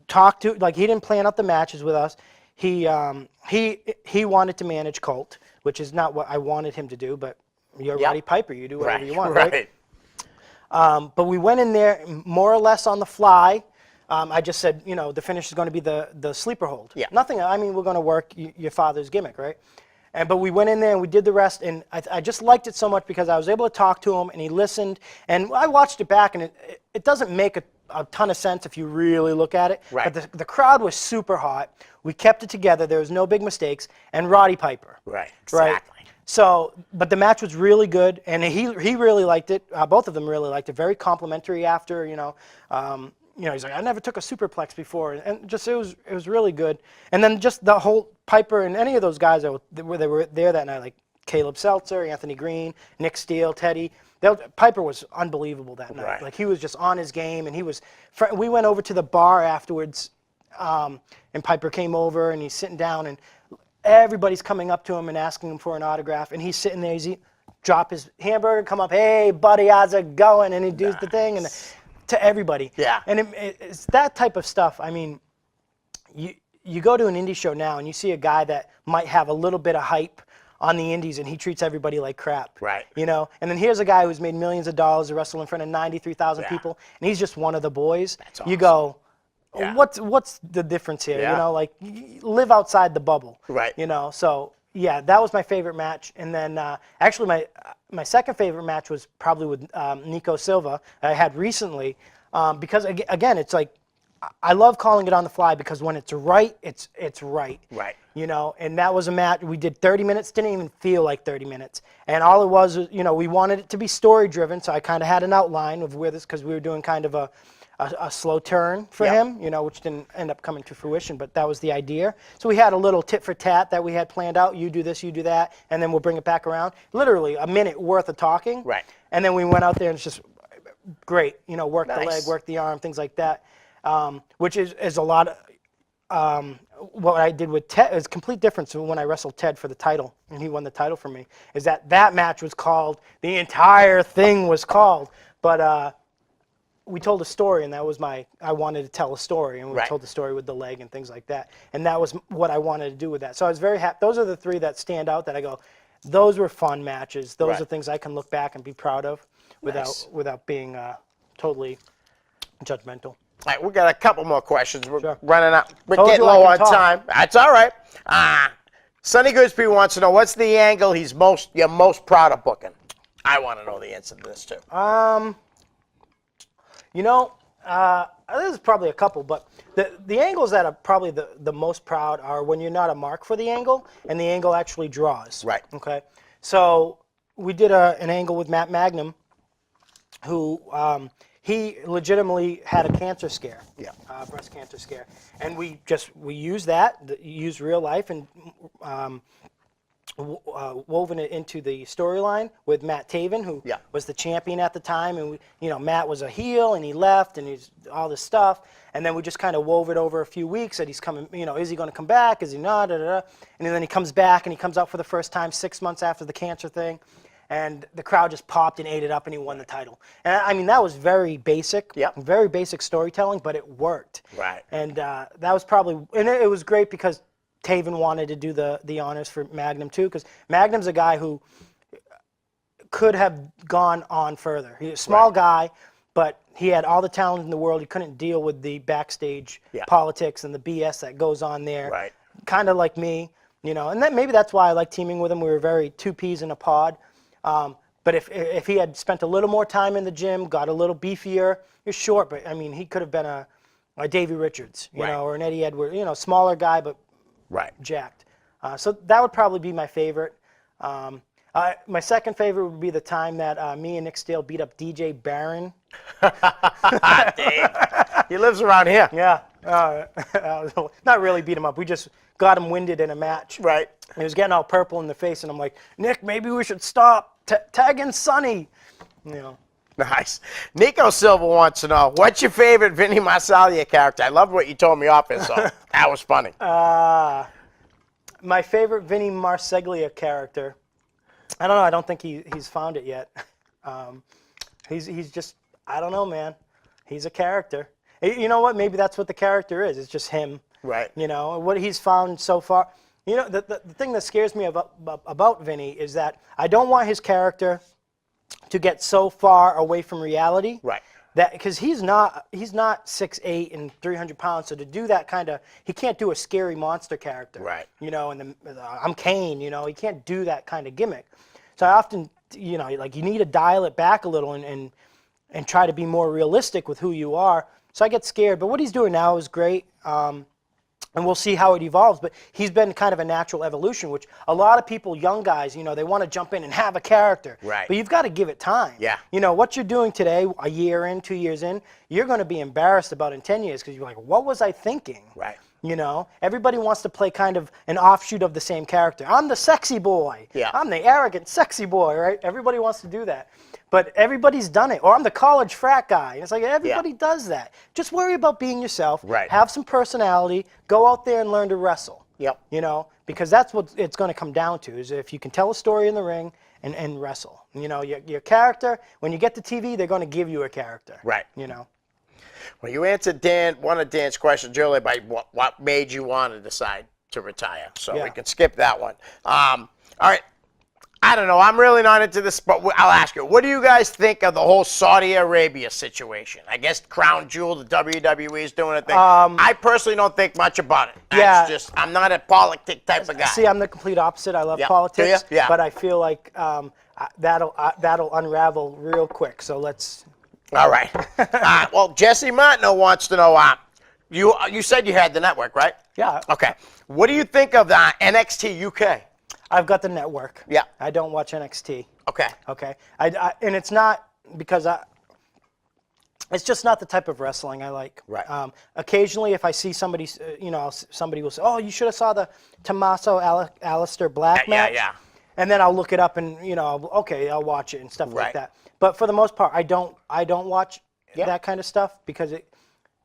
C: talk to, like he didn't plan out the matches with us. He wanted to manage Colt, which is not what I wanted him to do, but you're Roddy Piper, you do whatever you want, right? But we went in there more or less on the fly. I just said, you know, the finish is going to be the sleeper hold.
B: Yeah.
C: Nothing, I mean, we're going to work your father's gimmick, right? But we went in there and we did the rest, and I just liked it so much because I was able to talk to him and he listened, and I watched it back, and it doesn't make a ton of sense if you really look at it.
B: Right.
C: But the crowd was super hot. We kept it together. There was no big mistakes. And Roddy Piper.
B: Right.
C: Right.
B: Exactly.
C: So, but the match was really good, and he really liked it. Both of them really liked it. Very complimentary after, you know. He's like, I never took a superplex before, and just it was really good. And then just the whole Piper and any of those guys that were there that night, like Caleb Seltzer, Anthony Green, Nick Steele, Teddy. Piper was unbelievable that night.
B: Right.
C: Like he was just on his game, and we went over to the bar afterwards, and Piper came over and he's sitting down, and everybody's coming up to him and asking him for an autograph, and he's sitting there, drop his hamburger, come up, hey buddy, how's it going? And he does the thing, and to everybody.
B: Yeah.
C: And it's that type of stuff. I mean, you go to an indie show now and you see a guy that might have a little bit of hype on the indies, and he treats everybody like crap.
B: Right.
C: You know, and then here's a guy who's made millions of dollars to wrestle in front of 93,000
B: Yeah.
C: people, and he's just one of the boys.
B: That's
C: You
B: awesome.
C: go,
B: Yeah.
C: what's the difference here?
B: Yeah.
C: You know, like live outside the bubble.
B: Right.
C: You know, so yeah, that was my favorite match. And then actually my second favorite match was probably with Nico Silva I had recently, because again, it's like I love calling it on the fly because when it's right, it's right.
B: Right.
C: You know, and that was a match. We did 30 minutes, didn't even feel like 30 minutes. And all it was, you know, we wanted it to be story driven. So I kind of had an outline of where this, because we were doing kind of a slow turn for
B: Yep.
C: him, you know, which didn't end up coming to fruition, but that was the idea. So we had a little tit for tat that we had planned out. You do this, you do that, and then we'll bring it back around. Literally a minute worth of talking.
B: Right.
C: And then we went out there and it's just great, you know, work the
B: Nice.
C: leg, work the arm, things like that, which is a lot of, what I did with Ted is complete difference from when I wrestled Ted for the title, and he won the title for me, is that match was called, the entire thing was called, but we told a story, and that was I wanted to tell a story, and we
B: Right.
C: told the story with the leg and things like that, and that was what I wanted to do with that. So I was very happy. Those are the three that stand out that I go, those were fun matches. Those
B: Right.
C: are things I can look back and be proud of without being totally judgmental.
B: All right, we got a couple more questions. We're
C: Sure.
B: running out. We're
C: Told
B: getting
C: you I
B: low
C: can
B: on
C: talk.
B: time. That's all right. Sonny Goodsby wants to know, what's the angle you're most proud of booking? I want to know the answer to this too.
C: You know, there's probably a couple, but the angles that are probably the most proud are when you're not a mark for the angle and the angle actually draws.
B: Right.
C: Okay. So we did an angle with Matt Magnum, who he legitimately had a cancer scare.
B: Yeah.
C: Breast cancer scare, and we used that, used real life, and woven it into the storyline with Matt Taven, who
B: Yeah.
C: was the champion at the time, and Matt was a heel, and he left, and he's all this stuff, and then we just kind of wove it over a few weeks that he's coming. Is he going to come back? Is he not? Da, da, da. And then he comes back, and he comes out for the first time 6 months after the cancer thing, and the crowd just popped and ate it up, and he won the title. And I mean, that was very basic,
B: Yep.
C: very basic storytelling, but it worked.
B: Right.
C: And that was probably, and it was great because Taven wanted to do the honors for Magnum too, because Magnum's a guy who could have gone on further. He's a small
B: Right.
C: guy, but he had all the talent in the world. He couldn't deal with the backstage
B: Yeah.
C: politics and the BS that goes on there.
B: Right.
C: Kind of like me, and maybe that's why I like teaming with him. We were very two peas in a pod. But if he had spent a little more time in the gym, got a little beefier, he's short, but I mean, he could have been a Davey Richards,
B: Right.
C: or an Eddie Edwards, smaller guy, but
B: Right.
C: jacked. So that would probably be my favorite. My second favorite would be the time that me and Nick Steele beat up DJ Barron.
B: Dave. He lives around here.
C: Yeah. Not really beat him up. We just got him winded in a match.
B: Right.
C: He was getting all purple in the face, and I'm like, Nick, maybe we should stop. Tag in Sonny.
B: Nice. Nico Silva wants to know, what's your favorite Vinny Marsaglia character? I loved what you told me off it, so that was funny.
C: My favorite Vinny Marseglia character, I don't know. I don't think he's found it yet. He's just, I don't know, man. He's a character. You know what? Maybe that's what the character is. It's just him.
B: Right.
C: What he's found so far. The thing that scares me about Vinny is that I don't want his character to get so far away from reality.
B: Right.
C: That because he's not 6'8" and 300 pounds, so to do that kind of, he can't do a scary monster character.
B: Right.
C: And I'm Kane. He can't do that kind of gimmick. So I often, like you need to dial it back a little and try to be more realistic with who you are. So I get scared, but what he's doing now is great. And we'll see how it evolves. But he's been kind of a natural evolution, which a lot of people, young guys, they want to jump in and have a character.
B: Right.
C: But you've got to give it time.
B: Yeah.
C: What you're doing today, a year in, 2 years in, you're going to be embarrassed about in 10 years because you're like, what was I thinking?
B: Right.
C: Everybody wants to play kind of an offshoot of the same character. I'm the sexy boy.
B: Yeah.
C: I'm the arrogant sexy boy, right? Everybody wants to do that. But everybody's done it. Or I'm the college frat guy. It's like everybody does that. Just worry about being yourself.
B: Right.
C: Have some personality. Go out there and learn to wrestle.
B: Yep.
C: Because that's what it's going to come down to, is if you can tell a story in the ring and wrestle. Your character, when you get to TV, they're going to give you a character.
B: Right.
C: Well,
B: you answered one of Dan's questions earlier by what made you want to decide to retire. So
C: Yeah.
B: we can skip that one. All right. I don't know. I'm really not into this, but I'll ask you. What do you guys think of the whole Saudi Arabia situation? I guess Crown Jewel, the WWE is doing a thing. I personally don't think much about it. That's I'm not a politic type of guy.
C: See, I'm the complete opposite. I love
B: Yeah.
C: politics,
B: Do ya? Yeah.
C: but I feel like that'll unravel real quick. So let's.
B: All right. Well, Jesse Martineau wants to know, you said you had the network, right?
C: Yeah.
B: Okay. What do you think of the NXT UK?
C: I've got the network.
B: Yeah.
C: I don't watch NXT.
B: Okay.
C: Okay. And it's not because it's just not the type of wrestling I like.
B: Right.
C: Occasionally, if I see somebody, somebody will say, "Oh, you should have saw the Tommaso Alistair Black match."
B: Yeah.
C: And then I'll look it up and I'll watch it and stuff like
B: Right.
C: that. But for the most part, I don't watch
B: Yeah.
C: that kind of stuff because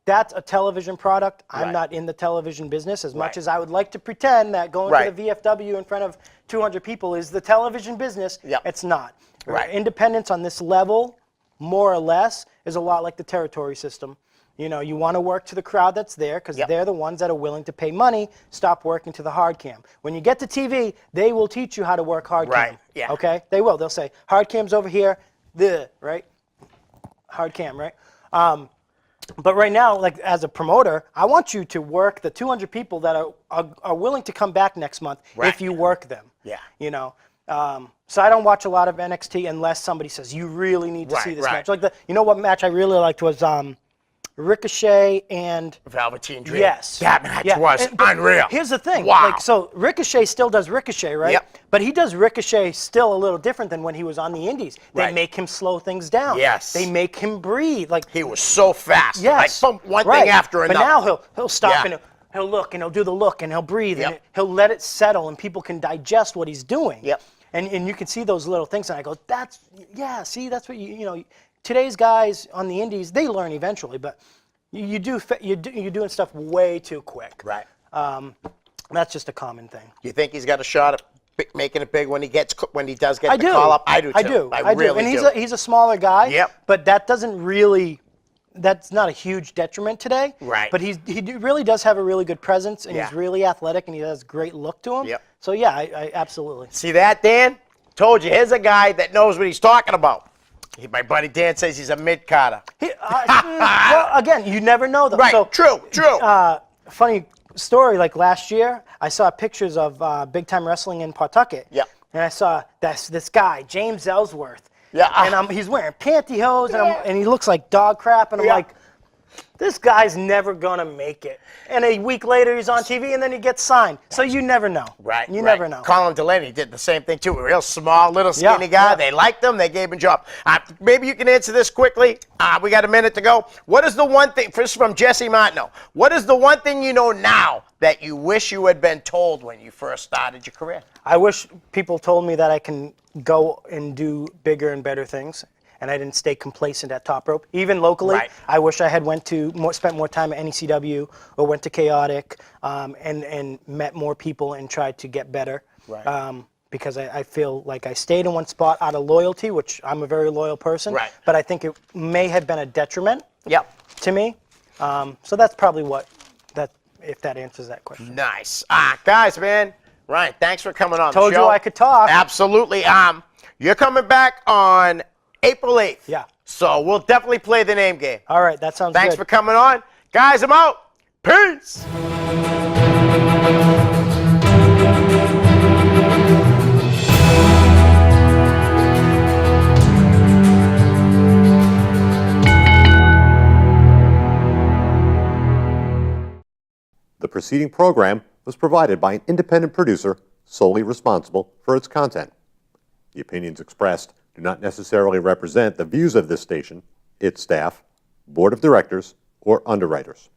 C: that's a television product. I'm
B: Right.
C: not in the television business as much
B: Right.
C: as I would like to pretend that going
B: Right.
C: to the VFW in front of 200 people is the television business.
B: Yep.
C: It's not.
B: Right.
C: Independence on this level more or less, is a lot like the territory system. You know, you want to work to the crowd that's there because they're the ones that are willing to pay money. Stop working to the hard cam. When you get to TV, they will teach you how to work hard cam.
B: Right, yeah.
C: Okay? They will. They'll say, hard cam's over here, right? Hard cam, right? But right now, like as a promoter, I want you to work the 200 people that are willing to come back next month if you work them.
B: Yeah.
C: You know, so I don't watch a lot of NXT unless somebody says you really need to see this match. Like you know what match I really liked was Ricochet and
B: Velveteen Dream.
C: Yes.
B: That match was unreal.
C: Here's the thing.
B: Wow.
C: Like, so Ricochet still does Ricochet, right?
B: Yep.
C: But he does Ricochet still a little different than when he was on the Indies. They
B: Right.
C: make him slow things down.
B: Yes.
C: They make him breathe. Like
B: He was so fast.
C: yes.
B: Like one thing after another.
C: But now he'll stop
B: Yeah.
C: and he'll look and he'll do the look and he'll breathe and
B: Yep.
C: he'll let it settle and people can digest what he's doing.
B: Yep.
C: And you can see those little things and I go, that's that's what you know. Today's guys on the Indies, they learn eventually, but you're doing stuff way too quick.
B: Right.
C: That's just a common thing.
B: You think he's got a shot at making it big when he does get
C: I
B: the
C: do.
B: call up? I do too.
C: I do.
B: I really
C: And
B: do.
C: he's a smaller guy.
B: Yep.
C: But that doesn't really. That's not a huge detriment today.
B: Right.
C: But he really does have a really good presence, and
B: Yeah.
C: he's really athletic, and he has a great look to him.
B: Yep.
C: So yeah, I absolutely.
B: See that, Dan? Told you. Here's a guy that knows what he's talking about. My buddy Dan says he's a mid-carder.
C: Well, again, you never know though.
B: Right.
C: So,
B: True.
C: funny story. Like last year, I saw pictures of Big Time Wrestling in Pawtucket.
B: Yep.
C: And I saw this guy, James Ellsworth.
B: Yeah.
C: And he's wearing pantyhose, and he looks like dog crap, and I'm
B: Yeah.
C: like, this guy's never gonna make it. And a week later, he's on TV, and then he gets signed. So you never know.
B: Right.
C: You
B: right.
C: never know.
B: Colin Delaney did the same thing too. A real small, little skinny guy.
C: yeah.
B: They liked him. They gave him a job. Maybe you can answer this quickly. We got a minute to go. What is the one thing? This is from Jesse Martineau. What is the one thing you know now that you wish you had been told when you first started your career?
C: I wish people told me that I can go and do bigger and better things, and I didn't stay complacent at Top Rope. Even locally,
B: Right.
C: I wish I had spent more time at NECW or went to Chaotic, and met more people and tried to get better.
B: Right.
C: Because I feel like I stayed in one spot out of loyalty, which I'm a very loyal person.
B: Right.
C: But I think it may have been a detriment
B: Yep.
C: to me. So that's probably if that answers that question.
B: Nice. Guys, man. Ryan, thanks for coming on
C: Told
B: the show.
C: you I could talk.
B: Absolutely. You're coming back on April 8th.
C: Yeah.
B: So we'll definitely play the name game.
C: All right, that sounds
B: Thanks
C: good.
B: for coming on. Guys, I'm out. Peace.
A: The preceding program was provided by an independent producer solely responsible for its content. The opinions expressed do not necessarily represent the views of this station, its staff, board of directors, or underwriters.